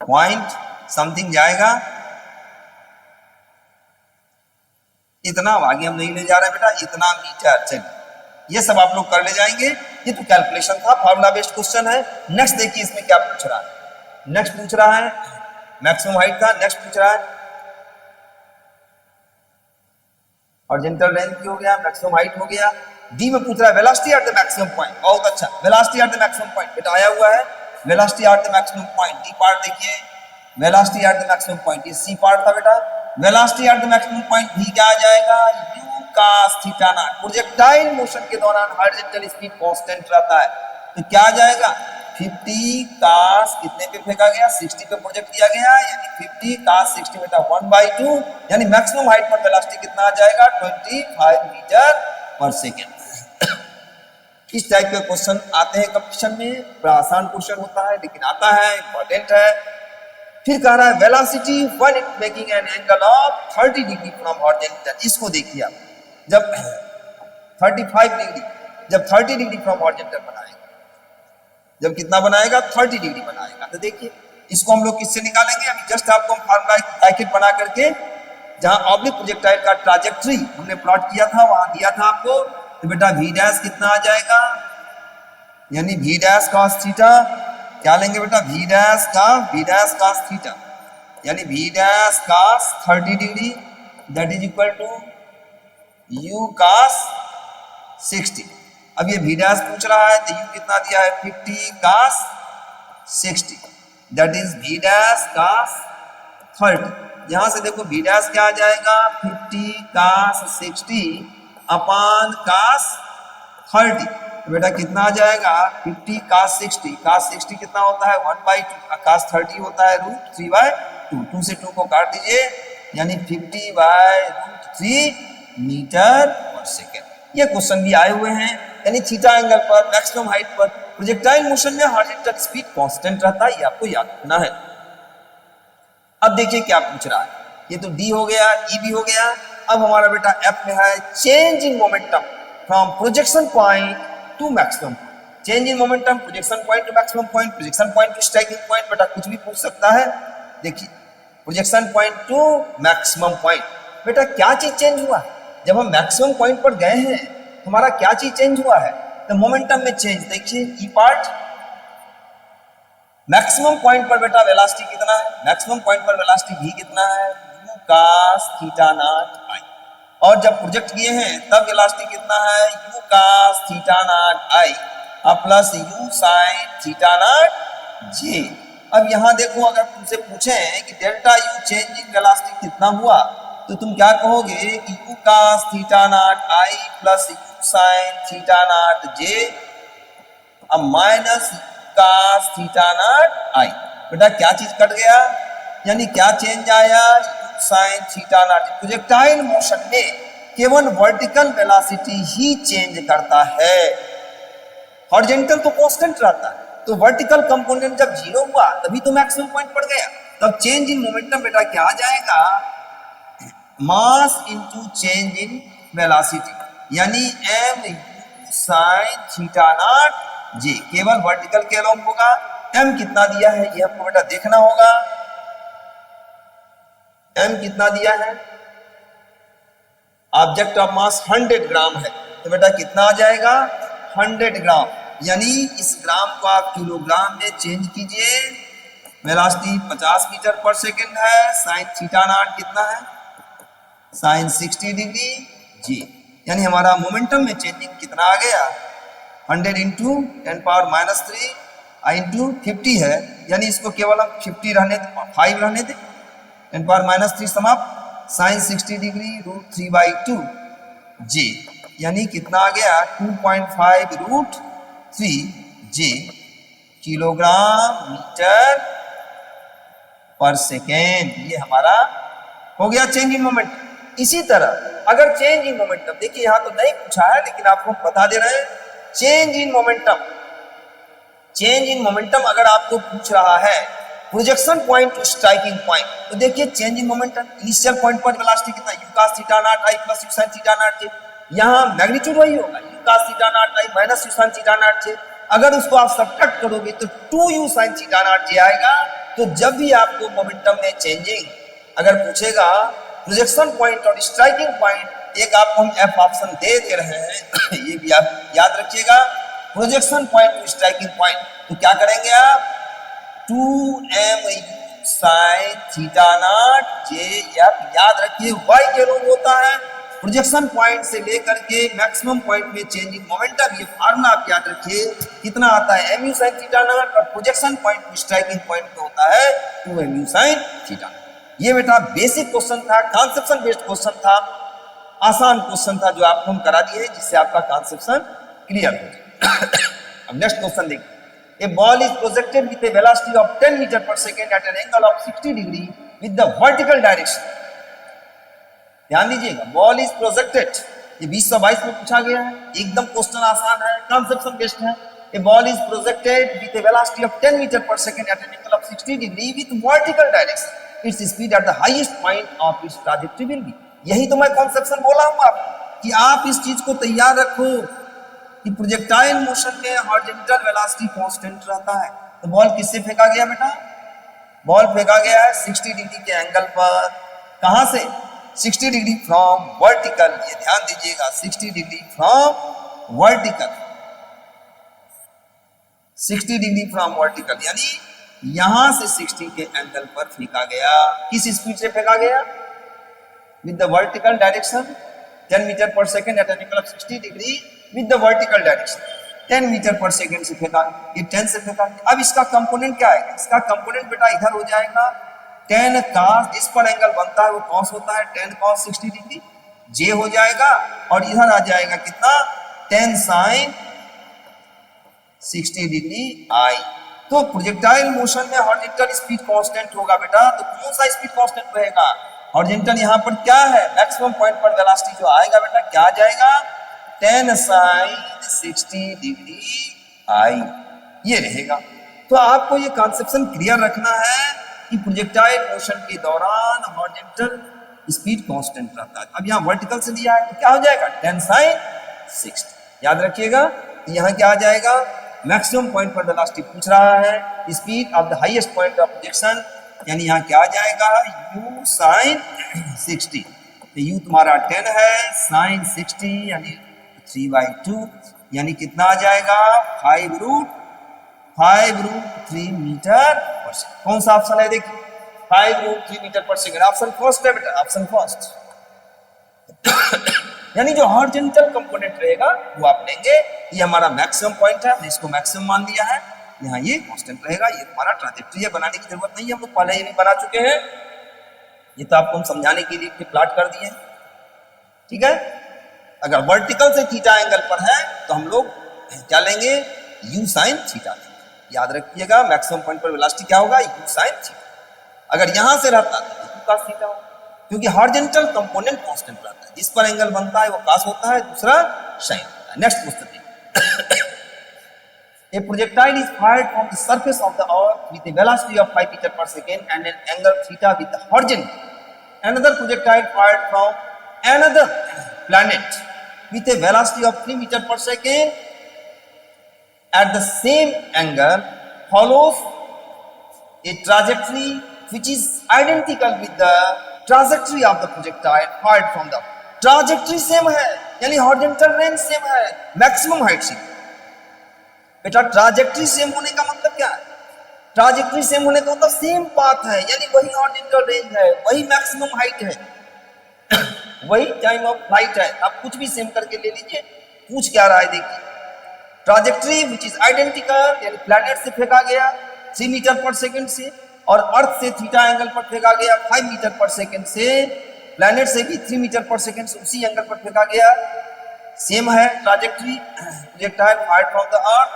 पॉइंट समथिंग जाएगा. इतना आगे हम नहीं ले जा रहे बेटा, इतना मीटर. चलिए ये सब आप लोग कर ले जाएंगे, ये तो कैलकुलेशन था, फार्मूला बेस्ड क्वेश्चन है. नेक्स्ट देखिए इसमें क्या पूछ रहा है. नेक्स्ट पूछ रहा है मैक्सिमम हाइट था, नेक्स्ट पूछ रहा है हॉरिजॉन्टल रेंज की हो गया, मैक्सिमम हाइट हो गया. डी में पूछ रहा है velocity at the maximum point. बहुत अच्छा, velocity at the maximum point बेटा आया हुआ है, velocity at the maximum point. D part देखिए, velocity at the maximum point, ये सी पार्ट था बेटा. Velocity at the maximum point भी क्या आ जाएगा, u cos theta naught. Projectile motion के दौरान हॉरिजॉन्टल स्पीड कांस्टेंट रहता है, तो क्या आ जाएगा 50 कास कितने पे फेंका गया, 60 पे प्रोजेक्ट किया गया, यानी 50 कास 60 बेटा 1/2, यानी मैक्सिमम हाइट पर वेलोसिटी कितना आ जाएगा 25 मीटर पर सेकेंड। इस टाइप के क्वेश्चन आते हैं कंपटीशन में, बड़ा आसान क्वेश्चन होता है लेकिन आता है, इंपॉर्टेंट है। फिर कह रहा है velocity when it making an angle of 30 degree from horizontal. इसको देखिए आप, जब 35 डिग्री, जब 30 डिग्री फ्रॉम हॉरिजॉन्टल बनाएगा, जब कितना बनाएगा 30 डिग्री बनाएगा, तो देखिए इसको हम लोग किससे निकालेंगे, अभी जस्ट आपको हम फार्मूला ब्रैकेट बना करके जहां ऑब्लिक प्रोजेक्टाइल का ट्रैजेक्टरी हमने प्लॉट किया था वहां दिया था आपको, तो बेटा v डैश कितना आ जाएगा, यानी v डैश cos थीटा, क्या लेंगे बेटा v डैश cos थीटा, यानी v dash cos 30 degree that is equal to u cos 60। अब ये v डैश पूछ रहा है तो u कितना दिया है 50 cos 60 that is v dash cos 30। यहां से देखो v डैश क्या आ जाएगा 50 cos 60 अपान cos 30, तो बेटा कितना आ जाएगा 50 cos 60 कितना होता है 1/2, cos 30 होता है √3/2, 2 से 2 को काट दीजिए, यानी 50/√3 मीटर पर सेकेंड। ये क्वेश्चन भी आए हुए हैं, यानी थीटा एंगल पर मैक्सिमम हाइट पर प्रोजेक्टाइल मोशन में हॉरिजॉन्टल स्पीड कांस्टेंट रहता है, ये आपको याद रखना है। अब देखिए क्या पूछ रहा है, ये तो डी हो गया, ई भी हो गया, अब हमारा बेटा एफ में है change in momentum from projection point two maximum. Change in momentum projection point two maximum point, projection point two striking point, बेटा कुछ भी पूछ सकता है। देखिए projection point two maximum point, बेटा क्या चीज चेंज हुआ, जब हम मैक्सिमम पॉइंट पर गए हैं हमारा क्या चीज चेंज हुआ है, तो मोमेंटम में चेंज। देखिए ई पार्ट, मैक्सिमम पॉइंट पर बेटा वेलोसिटी कितना है, मैक्सिमम पॉइंट पर वेलोसिटी v कितना है u cos theta not i, और जब प्रोजेक्ट किए हैं तब वेलोसिटी कितना है u cos theta not i plus u sin theta not j। अब यहाँ देखो अगर तुमसे पूछें कि delta u change in velocity कितना हुआ, तो तुम क्या कहोगे कि u cos theta not i plus u sin theta not j अब minus cos theta not i। बेटा क्या चीज कट गया, यानी क्या चेंज आया u sin theta naught. Projectile motion में केवल वर्टिकल वेलोसिटी ही चेंज करता है, हॉरिजॉन्टल तो कांस्टेंट रहता है, तो वर्टिकल कंपोनेंट जब 0 हुआ तभी तो मैक्सिमम पॉइंट पर गया। तब चेंज इन मोमेंटम बेटा क्या आ जाएगा, mass into change in velocity, यानी m sin theta not j, केवल वर्टिकल के अलोंग होगा। m कितना दिया है ये आपको बेटा देखना होगा, m कितना दिया है, ऑब्जेक्ट ऑफ मास 100 ग्राम है, तो बेटा कितना आ जाएगा 100 ग्राम, यानी इस ग्राम को आप किलोग्राम में चेंज कीजिए। वेलोसिटी 50 मीटर पर सेकेंड है, साइन थीटा नॉट कितना है साइन 60 डिग्री जी, यानी हमारा मोमेंटम में चेंजिंग कितना आ गया 100 इंटू 10⁻³ इंटू 50 है, यानी इसको केवल हम 50 रहने दे, 5 रहने दे, 10⁻³ समाप्त, साइन 60 डिग्री √3/2 j, यानी कितना आ गया 2.5 √3 j kilogram metre per second. ये हमारा हो गया चेंज इन मोमेंटम। इसी तरह अगर चेंज इन मोमेंटम, देखिए यहां तो नहीं पूछा है लेकिन आपको बता दे रहे हैं, change in momentum, change in momentum अगर आपको पूछ रहा है projection point two striking point, तो देखिए change in momentum initial point पर वेलोसिटी कितना u cos theta not i plus u sin theta not j, यहां मैग्नीट्यूड वही होगा u cos theta not i minus u sin theta not j। अगर उसको आप सब्ट्रैक्ट करोगे तो 2u sin theta not j आएगा। तो जब भी आपको मोमेंटम में चेंजिंग अगर पूछेगा प्रोजेक्शन पॉइंट और स्ट्राइकिंग पॉइंट, एक आपको हम एफ ऑप्शन दे रहे हैं ये भी आप याद रखिएगा, projection point two striking point, तो क्या करेंगे आप 2mu sin theta not j, याद रखिए y के लोग होता है प्रोजेक्शन पॉइंट से लेकर के मैक्सिमम पॉइंट में चेंजिंग मोमेंटम। ये फार्मूला आप याद रखिए कितना आता है mu sin थीटा नॉट, और projection point two striking point पे होता है 2mu sin थीटा। ये बेटा बेसिक क्वेश्चन था, कॉन्सेप्शन बेस्ड क्वेश्चन था, आसान क्वेश्चन था जो आपको हम करा दिए जिससे आपका कॉन्सेप्शन क्लियर हो जाए। अब नेक्स्ट क्वेश्चन देखिए, A ball is projected with a velocity of 10 meter per second at an angle of 60 degree with the vertical direction. ध्यान दीजिएगा, बॉल इज प्रोजेक्टेड, ये 2022 में पूछा गया है, एकदम क्वेश्चन आसान है, कंसेप्शन बेस्ड है. A ball is projected with a velocity of 10 meter per second at an angle of 60 degree with vertical direction. Its speed at the highest point of its trajectory will be. यही तो मैं कंसेप्शन बोला हूँ आपको कि आप इस चीज को तैयार रखो कि प्रोजेक्टाइल मोशन में हॉरिजॉन्टल वेलोसिटी कांस्टेंट रहता है. तो बॉल किससे फेंका गया बेटा? बॉल फेंका गया है 60 डिग्री के एंगल पर. कहां से? 60 डिग्री फ्रॉम वर्टिकल. ये ध्यान दीजिएगा, 60 degree from vertical, 60 degree from vertical, यानी यहां से 60 के एंगल पर फेंका गया. किस स्पीड से फेंका गया? With the vertical direction 10 metre per second at an angle of 60 degree with the vertical direction. 10 metre per second से फेंका, ये 10 से फेंका. अब इसका कंपोनेंट क्या है? इसका कंपोनेंट बेटा इधर हो जाएगा 10 cos, जिस पर एंगल बनता है वो cos होता है, 10 cos 60 डिग्री j हो जाएगा, और इधर आ जाएगा कितना? 10 sin 60 डिग्री i. तो प्रोजेक्टाइल मोशन में हॉरिजॉन्टल स्पीड कांस्टेंट होगा बेटा. तो कौन सा स्पीड कांस्टेंट रहेगा? हॉरिजॉन्टल यहाँ पर क्या है? मैक्सिमम पॉइंट पर वेलोसिटी जो आएगा बेटा, क्या आ जाएगा? 10 sin 60 डिग्री i, ये रहेगा. तो आपको ये कॉन्सेप्शन क्लियर रखना है कि प्रोजेक्टाइल मोशन के दौरान हॉरिजॉन्टल स्पीड कांस्टेंट रहता है. अब यहाँ वर्टिकल से दिया है तो क्या हो जाएगा? 10 sin 60. याद रखिएगा, यहाँ क्या आ जाएगा? मैक्सिमम पॉइंट पर वेलोसिटी पूछ रहा है, speed of the highest point of projection, यानी यहाँ क्या आ जाएगा? u sin 60. तो u तुम्हारा 10 है, sin 60 यानी 3/2, यानी कितना आ जाएगा? 5√3 मीटर पर सेकंड. कौन सा ऑप्शन है? देखिए 5√3 metre per second, option first है बेटा, ऑप्शन फर्स्ट. यानी जो हॉरिजॉन्टल कंपोनेंट रहेगा वो आप लेंगे. ये हमारा मैक्सिमम पॉइंट है, हमने इसको मैक्सिमम मान लिया है. यहाँ ये कांस्टेंट रहेगा. ये हमारा ट्रांजेक्टरी है, बनाने की जरूरत नहीं है, हम लोग पहले ही भी बना चुके हैं. ये तो आपको हम समझाने के लिए प्लॉट कर दिए. ठीक है. अगर वर्टिकल से थीटा एंगल पर है तो हम लोग क्या लेंगे? u sin theta. याद रखिएगा, मैक्सिमम पॉइंट पर वेलोसिटी क्या होगा? u sin theta. अगर यहां से रहता तो u cos थीटा होगा, क्योंकि हॉरिजॉन्टल कंपोनेंट कांस्टेंट रहता है. जिस पर एंगल बनता है वो cos होता है, दूसरा sin होता है. नेक्स्ट क्वेश्चन देखिए. A projectile is fired from the surface of the earth with a velocity of 5 meter per second and an angle theta with the horizontal. Another projectile fired from another planet with a velocity of 3 meter per second at the same angle follows a trajectory which is identical with the trajectory of the projectile fired from the earth. Trajectory same है, यानी horizontal range same है, maximum height same. बेटा ट्राजेक्टरी सेम होने का मतलब क्या है? ट्राजेक्टरी सेम होने का मतलब सेम पाथ है, यानी वही हॉरिजॉन्टल रेंज है, वही मैक्सिमम हाइट है, वही टाइम ऑफ फ्लाइट है. आप कुछ भी सेम करके ले लीजिए. पूछ क्या रहा है देखिए. ट्राजेक्टरी विच इज आइडेंटिकल, यानी प्लैनेट से फेंका गया 3 मीटर पर सेकंड से, और अर्थ से थीटा एंगल पर फेंका गया 5 मीटर पर सेकंड से. प्लैनेट से भी 3 मीटर पर सेकंड से उसी एंगल पर फेंका गया, सेम है trajectory. Projectile fired from the earth.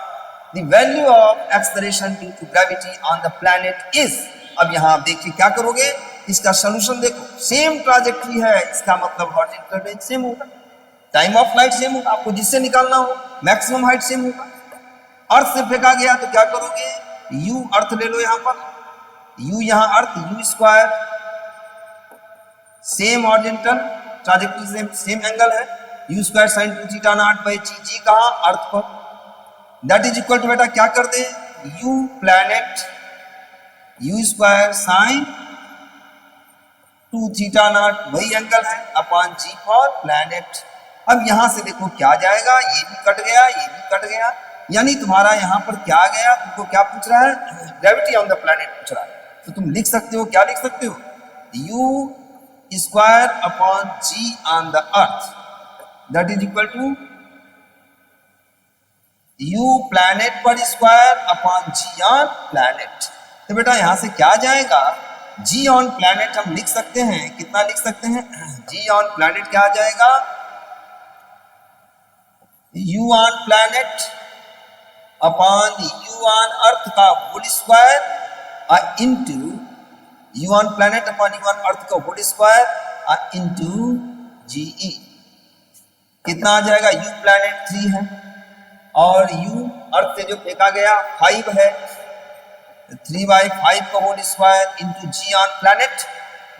The value of acceleration due to gravity on the planet is. अब यहाँ आप देखिए क्या करोगे, इसका सोल्यूशन देखो. सेम ट्राजेक्टरी है, इसका मतलब हॉरिजॉन्टल रेंज सेम होगा, टाइम ऑफ फ्लाइट सेम होगा. आपको जिससे निकालना हो मैक्सिमम हाइट सेम होगा. अर्थ से फेंका गया तो क्या करोगे? u अर्थ ले लो यहाँ पर, u यहाँ earth, u square, same horizontal trajectory same angle है, u square sine 2 theta naught by g कहाँ? अर्थ पर. दैट इज इक्वल टू बेटा क्या कर दे? u planet u square sine 2 theta not, वही एंगल है, अपॉन g फॉर प्लैनेट. अब यहां से देखो क्या आ जाएगा, ये भी कट गया, ये भी कट गया, यानी तुम्हारा यहां पर क्या आ गया? तुमको क्या पूछ रहा है? ग्रेविटी ऑन द प्लैनेट पूछ रहा है. तो तुम लिख सकते हो, क्या लिख सकते हो? u square upon g on the earth, that is equal to u planet पर square upon g on planet. तो बेटा यहां से क्या जाएगा? g ऑन प्लैनेट हम लिख सकते हैं, कितना लिख सकते हैं? g ऑन प्लैनेट क्या आ जाएगा? u on planet upon u on earth का whole square into u on planet upon u on earth का होल स्क्वायर इंटू जीई। कितना आ जाएगा? यू प्लैनेट 3 है और यू अर्थ से जो फेंका गया 5 है, 3/5 का whole square into g on planet.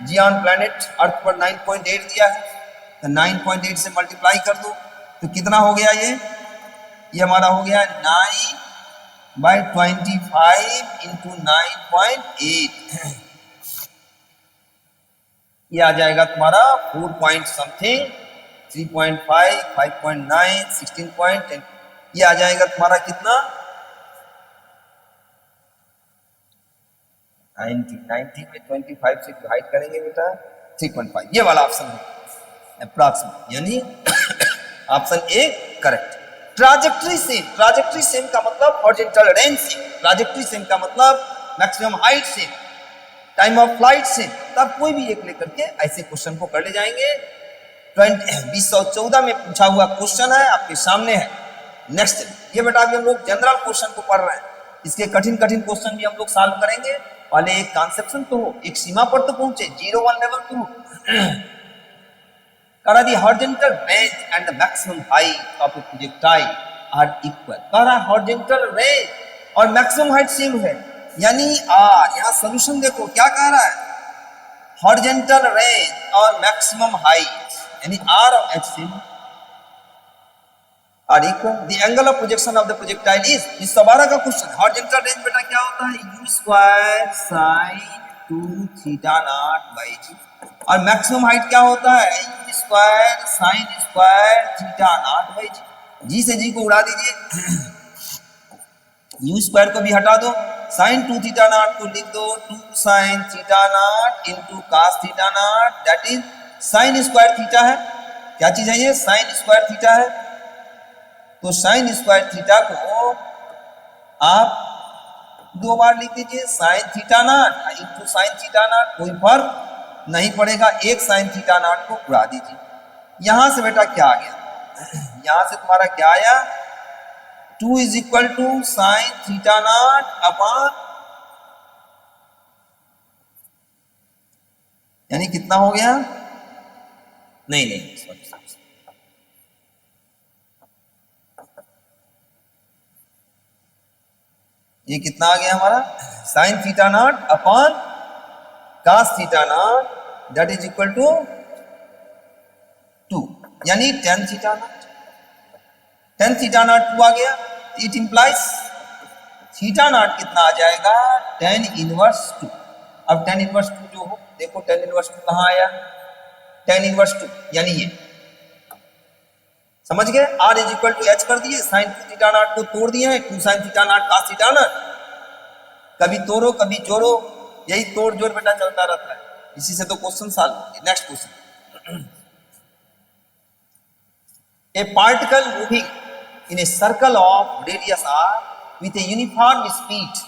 G on planet earth पर 9.8 दिया है, तो 9.8 से मल्टीप्लाई कर दो तो कितना हो गया? ये हमारा हो गया 9/25 इंटू 9.8। ये आ जाएगा तुम्हारा 4 पॉइंट समथिंग, 3.5, 5.9, 16.10। ये आ जाएगा तुम्हारा कितना? 90 में 25 से डिवाइड करेंगे बेटा 3.5। ये वाला ऑप्शन है अप्रॉक्सीमेट, यानी option A correct. Trajectory same का मतलब horizontal range same, trajectory same का मतलब maximum height same, time of flight same. तब कोई भी एक लेकर के ऐसे क्वेश्चन को कर ले जाएंगे। 2014 में पूछा हुआ क्वेश्चन है, आपके सामने है। नेक्स्ट, ये बेटा अभी हम लोग जनरल क्वेश्चन को पढ़ रहे हैं, इसके कठिन क्वेश्चन भी हम लोग सॉल्व करेंगे। पहले एक कॉन्सेप्शन तो हो, एक सीमा पर तो पहुंचे, 0-1 लेवल टू करा दी horizontal range and the maximum height of a projectile are equal. करा हॉरिजॉन्टल रेंज और मैक्सिमम हाइट सेम है, यानी आर। यहां सॉल्यूशन देखो क्या कह रहा है, हॉरिजॉन्टल रेंज और मैक्सिमम हाइट यानी आर और H same are equal. The angle of projection of the projectile is, इस 12 का क्वेश्चन। हॉरिजॉन्टल रेंज बेटा क्या होता है? You square sine 2 theta naught by जी। और मैक्सिमम हाइट क्या होता है? You square sine square theta naught by जी। जी से जी को उड़ा दीजिए, यू स्क्वायर को भी हटा दो, साइन 2 थीटा नॉट को लिख दो 2 sine theta naught into cos theta naught, that is sign square theta है। क्या चीज है ये? साइन स्क्वायर थीटा है। तो साइन स्क्वायर थीटा को आप 2 बार लिख दीजिए, sign theta naught into sine theta not, कोई फर्क नहीं पड़ेगा, एक साइन थीटा नॉट को उड़ा दीजिए। यहां से बेटा क्या आ गया? यहां से तुम्हारा क्या आया? 2 is equal to sine theta naught upon, यानी कितना हो गया? नहीं सॉरी, ये कितना आ गया हमारा? Sine theta naught upon cos theta naught, that is equal to 2, यानी tan theta naught. tan theta naught 2 आ गया, इट इंप्लाइज थीटा नॉट कितना आ जाएगा? tan inverse 2। अब tan इनवर्स 2 जो हो, देखो tan इनवर्स 2 कहां आया? tan इनवर्स 2 यानी ये, समझ गए? r is equal to H कर दिए, साइन 2 थीटा नॉट को तोड़ दिए हैं, 2 sine theta not cos theta not, कभी तोड़ो कभी जोड़ो, यही तोड़ जोड़ बेटा चलता रहता है। इसी से तो क्वेश्चन सॉल्व होंगे। Next question, A particle moving in a circle of radius r with a uniform speed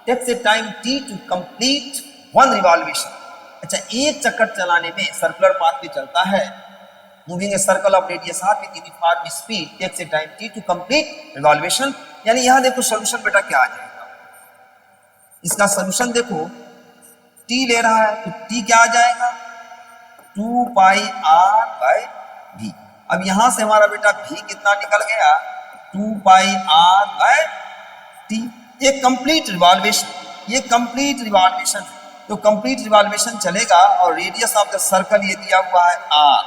takes a time t to complete one revolution। अच्छा, एक चक्कर चलाने में सर्कुलर पाथ पे चलता है, moving a circle of radius r with uniform speed takes a time t to complete revolution। यानी यहां देखो सॉल्यूशन बेटा क्या आ जाएगा? इसका सॉल्यूशन देखो, t ले रहा है तो t क्या आ जाएगा? 2 पाई r बाय v। अब यहां से हमारा बेटा v कितना निकल गया? 2 पाई r बाय t। ये कंप्लीट रिवॉल्वेशन, ये कंप्लीट रिवॉल्वेशन है, तो कंप्लीट रिवॉल्वेशन चलेगा और रेडियस ऑफ द सर्कल ये दिया हुआ है r,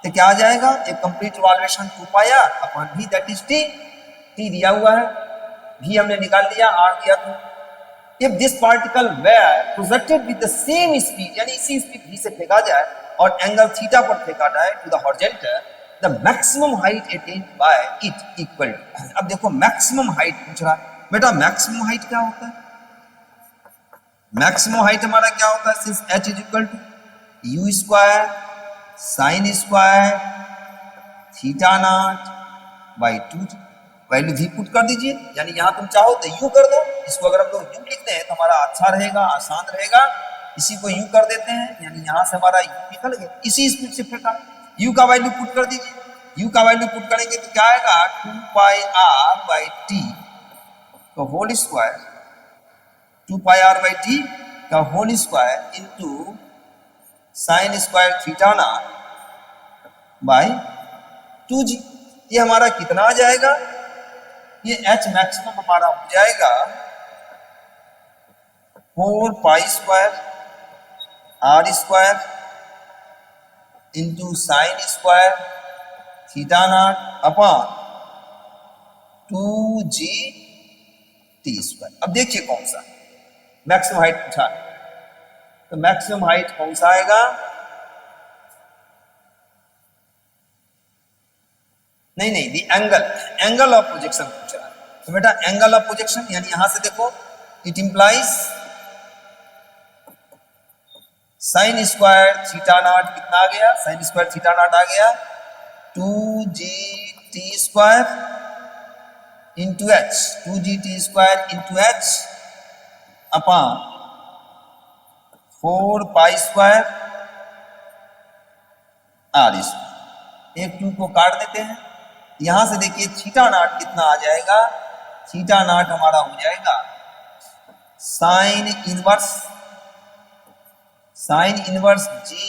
तो क्या आ जाएगा? ये complete revolution 2 pi r upon v, that is t। t दिया हुआ है, v हमने निकाल लिया, r दिया तो। If this particle were projected with the same speed, यानी इसी स्पीड v से फेंका जाए और एंगल थीटा पर फेंका जाए to the horizontal, the maximum height attained by it equal. अब देखो मैक्सिमम हाइट पूछ रहा है बेटा, मैक्सिमम हाइट क्या होता है? मैक्सिमम हाइट हमारा क्या होता है? Since h is equal to u square sine square theta naught by 2, value v put कर दीजिए, यानी यहां तुम चाहो तो u कर दो, इसको अगर हम लोग u लिखते हैं तो हमारा अच्छा रहेगा, आसान रहेगा। इसी को u कर देते हैं, यानी यहां से हमारा u निकल गया, इसी स्पीड से फेंका, u का वैल्यू पुट कर दीजिए, u का वैल्यू पुट करेंगे तो क्या आएगा 2 पाई r बाई टी का whole square, 2 pi r by T का whole square into sine square theta ना बाई 2g। ये हमारा कितना आ जाएगा, ये h मैक्सिमम हमारा हो जाएगा 4 pi square r square into sine square theta naught upon 2g T square. अब देखिए कौन सा मैक्सिमम हाइट पूछा है, तो मैक्सिमम हाइट कौन सा आएगा, नहीं दी एंगल ऑफ प्रोजेक्शन पूछ रहा है। तो बेटा एंगल ऑफ प्रोजेक्शन यानी यहां से देखो, it implies sine square theta naught कितना आ गया, साइन स्क्वायर थीटा नॉट आ गया 2g T square into H, 2g T square into H upon 4 pi square R square. एक 2 को काट देते हैं, यहां से देखिए थीटा नॉट कितना आ जाएगा, थीटा नॉट हमारा हो जाएगा sine inverse g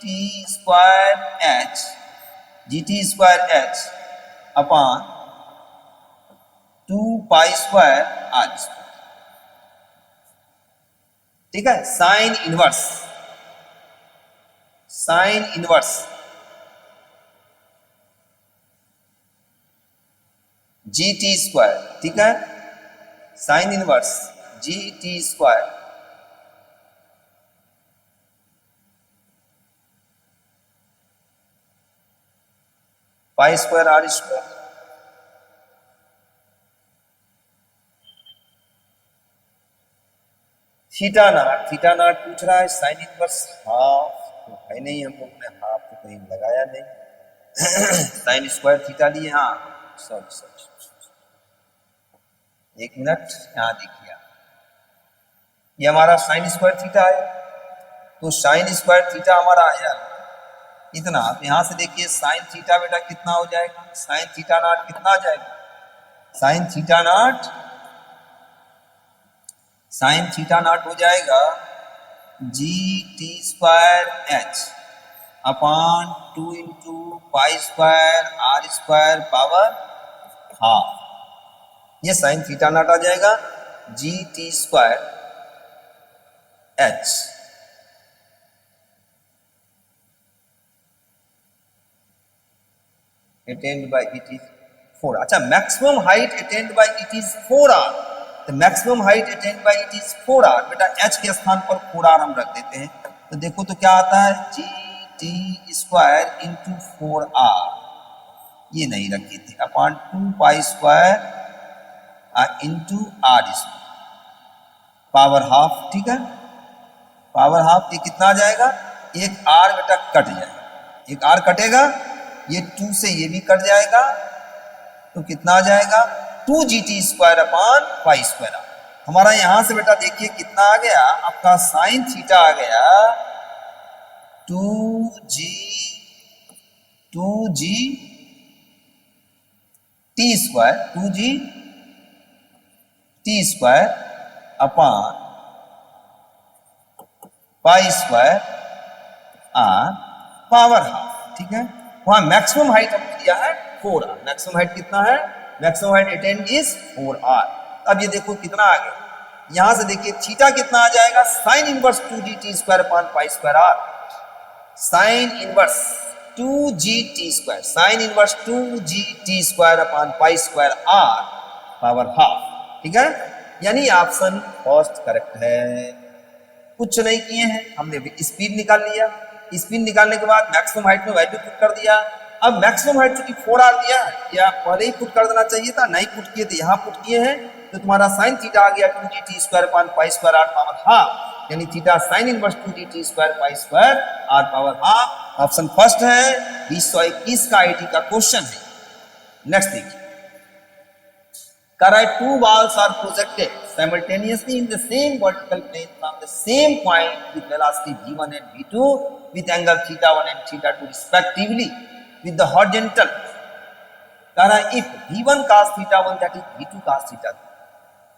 T square H upon 2 pi square R square. ठीक है, sine inverse g T square, ठीक है, sine inverse g T square pi square R square theta naught पूछ रहा है, साइन इनवर्स हाफ तो है नहीं, हम लोग ने हाफ तो कहीं लगाया नहीं साइन स्क्वायर थीटा लिए, हाँ सॉरी एक मिनट, यहां देखिए ये हमारा साइन स्क्वायर थीटा है, तो साइन स्क्वायर थीटा हमारा आया इतना। तो यहां से देखिए साइन थीटा बेटा कितना हो जाएगा, साइन थीटा नॉट कितना आ जाएगा, साइन थीटा नॉट हो जाएगा g T square H upon 2 into pi square R square power half. ये साइन थीटा नॉट आ जाएगा g T square H attained by it is 4। अच्छा, maximum height attained by it is 4r, तो maximum height attained by it is 4r, बेटा h के स्थान पर 4r हम रख देते हैं, तो देखो तो क्या आता है G T square into 4r, ये नहीं रखे थे, upon 2 pi square into R square power half. ठीक है, पावर हाफ, ये कितना आ जाएगा, एक r बेटा कट जाएगा, एक r कटेगा, ये 2 से ये भी कट जाएगा, तो कितना आ जाएगा 2g T square upon pi square R. हमारा यहां से बेटा देखिए कितना आ गया, आपका साइन थीटा आ गया 2g T square upon pi square R power half. ठीक है, वहां मैक्सिमम हाइट हमको दिया है 4r, मैक्सिमम हाइट कितना है, maximum height attend is 4r। अब ये देखो कितना आ गया, यहां से देखिए थीटा कितना आ जाएगा, sine inverse 2g T square upon pi square R, sine inverse 2g T square, sine inverse 2g T square upon pi square R power half. ठीक है, यानी ऑप्शन फर्स्ट करेक्ट है। कुछ नहीं किए हैं, हमने स्पीड निकाल लिया, स्पीड निकालने के बाद मैक्सिमम हाइट में वैल्यू पुट कर दिया। अब मैक्सिमम हाइट चूंकि 4r दिया है, या पहले ही पुट कर देना चाहिए था, नहीं पुट किए थे, यहाँ पुट किए हैं, तो तुम्हारा साइन थीटा आ गया 2g T square upon pi square R power half, यानी theta sine inverse 2g T square pi square R power half. Option first है, 2021 का आईटी का क्वेश्चन है। नेक्स्ट देखिए, correct, 2 balls are projected simultaneously in the same vertical plane from the same point with velocity v1 and v2 with angle theta1 and theta2 respectively, with the horizontal. कह रहा है if v1 cos theta 1 that is v2 cos theta 2.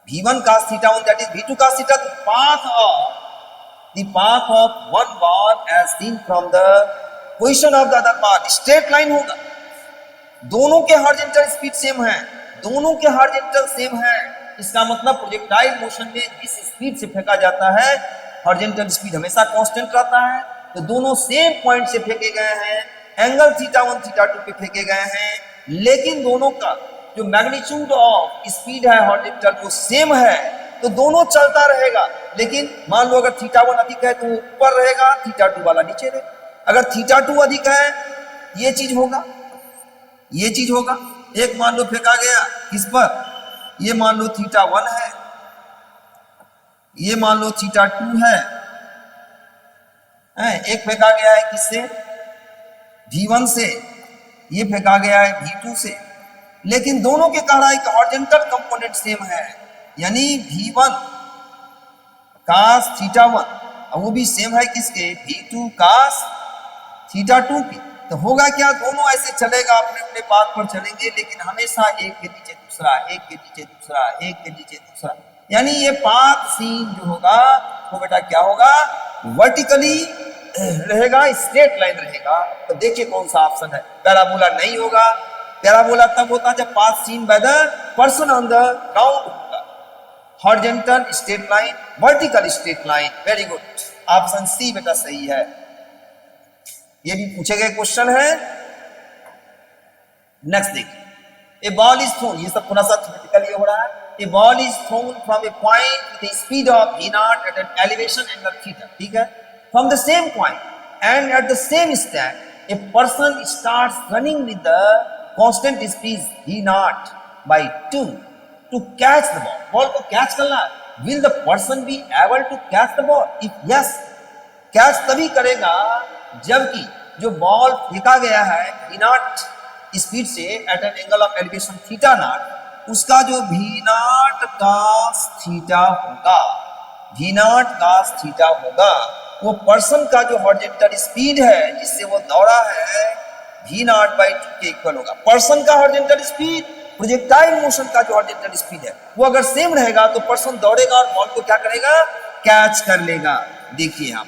v1 cos theta 1 that is v2 cos theta 2. The path of one ball as seen from the position of the other ball straight line होगा. दोनों के हॉरिजॉन्टल स्पीड सेम है, दोनों के हॉरिजॉन्टल सेम है. इसका मतलब प्रोजेक्टाइल मोशन में जिस स्पीड से फेंका जाता है हॉरिजॉन्टल स्पीड हमेशा कांस्टेंट रहता है. तो दोनों सेम पॉइंट से फेंके गए हैं, एंगल थीटा 1 थीटा 2 पे फेंके गए हैं, लेकिन दोनों का जो मैग्नीट्यूड ऑफ स्पीड है हॉरिजॉन्टल वो सेम है. तो दोनों चलता रहेगा, लेकिन मान लो अगर थीटा 1 अधिक है तो ऊपर रहेगा, थीटा 2 वाला नीचे रहेगा. अगर थीटा 2 अधिक है ये चीज होगा, ये चीज होगा. एक मान लो फेंका गया किस पर, ये मान लो थीटा 1 है, ये मान लो थीटा 2 है. एक फेंका गया है किससे, v1 से, ये फेंका गया है v2 से, लेकिन दोनों के कह रहा है कि हॉरिजॉन्टल कंपोनेंट सेम है. यानी v1 cos थीटा 1 और वो भी सेम है किसके, v2 cos थीटा 2 के. तो होगा क्या, दोनों ऐसे चलेगा, अपने अपने पाथ पर चलेंगे, लेकिन हमेशा एक के नीचे दूसरा, एक के नीचे दूसरा, एक के नीचे दूसरा. यानी ये पाथ सीन जो होगा वो बेटा क्या होगा, वर्टिकली रहेगा, स्ट्रेट लाइन रहेगा. तो देखिए कौन सा ऑप्शन है. पैराबोला नहीं होगा. पैराबोला तब होता है जब path seen by the person on the ground होगा. Horizontal straight line, vertical straight line. Very good, option C बेटा सही है. ये भी पूछे गए क्वेश्चन है. नेक्स्ट देखिए, ए बॉल इज थ्रोन, ये सब थोड़ा सा थ्योरेटिकली हो रहा है. A ball is thrown from a point with speed of v naught at an elevation angle theta. ठीक है, from the same point and at the same stand a person starts running with the constant speed v naught by 2 to catch the ball. Ball को कैच करना है. Will the person be able to catch the ball? If yes, catch तभी करेगा जबकि जो बॉल फेंका गया है v naught स्पीड से at an angle of elevation theta naught, उसका जो v naught cos थीटा होगा, v naught cos थीटा होगा, वो पर्सन का जो हॉरिजॉन्टल स्पीड है जिससे वो दौड़ा है v naught by 2 के इक्वल होगा. पर्सन का हॉरिजॉन्टल स्पीड, प्रोजेक्टाइल मोशन का जो हॉरिजॉन्टल स्पीड है वो अगर सेम रहेगा तो पर्सन दौड़ेगा और बॉल को क्या करेगा, कैच कर लेगा. देखिए यहां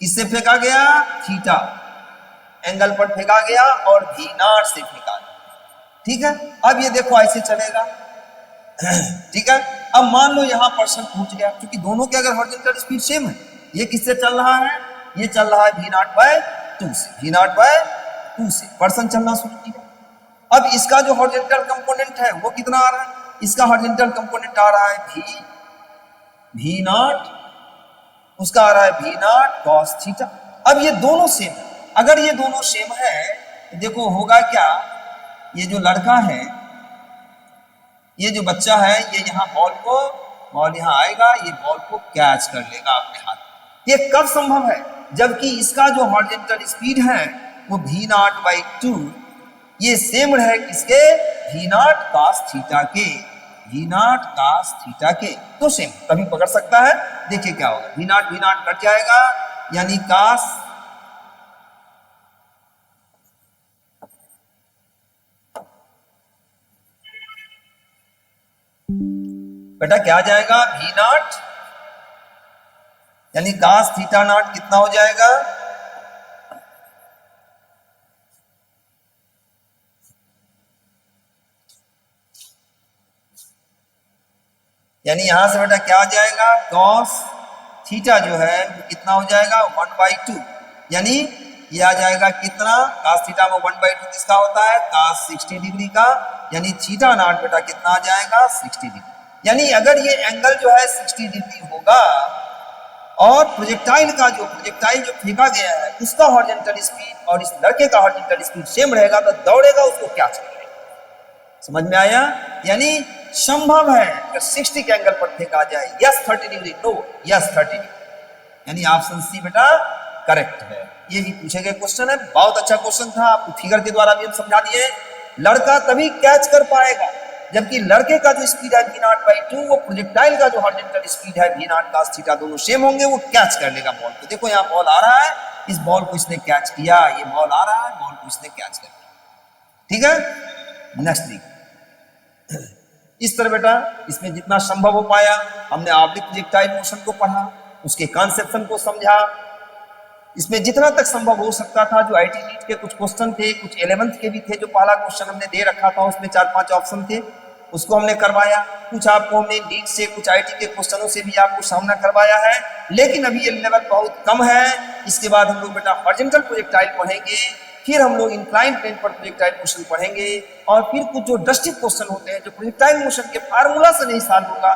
किससे फेंका गया, थीटा एंगल पर फेंका गया और v naught से फेंका गया. ठीक है, अब ये देखो ऐसे चलेगा. ठीक है, अब मान लो यहां पर्सन पहुंच गया, क्योंकि दोनों के अगर हॉरिजॉन्टल स्पीड सेम है. ये किससे चल रहा है, ये चल रहा है v naught by 2 से, v naught by 2 से पर्सन चलना शुरू किया. अब इसका जो हॉरिजॉन्टल कंपोनेंट है वो कितना आ रहा है, इसका हॉरिजॉन्टल कंपोनेंट आ रहा है v naught, उसका आ रहा है v naught cos थीटा. अब ये दोनों सेम है. अगर ये दोनों सेम है तो देखो होगा क्या, ये जो लड़का है, ये जो बच्चा है, ये यहाँ बॉल यहाँ आएगा, ये बॉल को कैच कर लेगा अपने हाथ. ये कब संभव है, जबकि इसका जो हॉरिजॉन्टल स्पीड है वो v naught by 2 ये सेम है किसके, v naught cos थीटा के, v naught cos थीटा के. तो सेम तभी पकड़ सकता है. देखिए क्या होगा, v naught कट जाएगा, यानी cos बेटा क्या आ जाएगा, v naught यानी cos थीटा नॉट कितना हो जाएगा, यानी यहां से बेटा क्या आ जाएगा, cos थीटा जो है वो कितना हो जाएगा, 1/2. यानी ये आ जाएगा कितना, cos थीटा में 1/2 किसका होता है, cos 60 डिग्री का. यानी थीटा नॉट बेटा कितना आ जाएगा, 60 डिग्री. यानी अगर ये एंगल जो है 60 डिग्री होगा और प्रोजेक्टाइल जो फेंका गया है उसका हॉरिजॉन्टल स्पीड और इस लड़के का हॉरिजॉन्टल स्पीड सेम रहेगा तो दौड़ेगा, उसको क्या चाहिए. समझ में आया. यानी संभव है अगर 60 के एंगल पर फेंका जाए, yes 30 degree, no yes 30 degree. यानी ऑप्शन सी बेटा करेक्ट है. ये भी पूछे गए क्वेश्चन है, बहुत अच्छा क्वेश्चन था. आपको फिगर के द्वारा भी हम समझा दिए. लड़का तभी कैच कर पाएगा जबकि लड़के का जो स्पीड है v naught by 2 वो प्रोजेक्टाइल का जो हॉरिजॉन्टल स्पीड है v naught cos थीटा दोनों सेम होंगे, वो कैच कर लेगा बॉल को. देखो यहाँ बॉल आ रहा है, इस बॉल को इसने कैच किया, ये बॉल आ रहा है, बॉल को उसने कैच कर लिया। ठीक है, नेक्स्ट देखिए। इस तरह बेटा इसमें जितना संभव हो पाया हमने ऑब्लिक प्रोजेक्टाइल मोशन को पढ़ा, उसके कॉन्सेप्शन को समझा। इसमें जितना तक संभव हो सकता था, जो आईटी नीट के कुछ क्वेश्चन थे, कुछ 11th के भी थे, जो पहला क्वेश्चन हमने दे रखा था उसमें 4-5 ऑप्शन थे, उसको हमने करवाया। कुछ आपको हमने नीट से, कुछ आईटी के क्वेश्चनों से भी आपको सामना करवाया है, लेकिन अभी ये लेवल बहुत कम है। इसके बाद हम लोग बेटा हॉरिजॉन्टल प्रोजेक्टाइल पढ़ेंगे, फिर हम लोग इंक्लाइन प्लेन पर प्रोजेक्टाइल मोशन पढ़ेंगे, और फिर कुछ जो डस्टिक क्वेश्चन होते हैं जो प्रोजेक्टाइल मोशन के फार्मूला से नहीं सॉल्व होगा,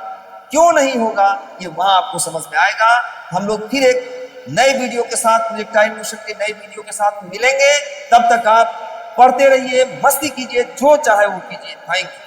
क्यों नहीं होगा, ये वहां आपको समझ में आएगा। हम लोग फिर एक नए वीडियो के साथ, प्रोजेक्टाइल मोशन के नए वीडियो के साथ मिलेंगे। तब तक आप पढ़ते रहिए, मस्ती कीजिए, जो चाहे वो कीजिए। Thank you.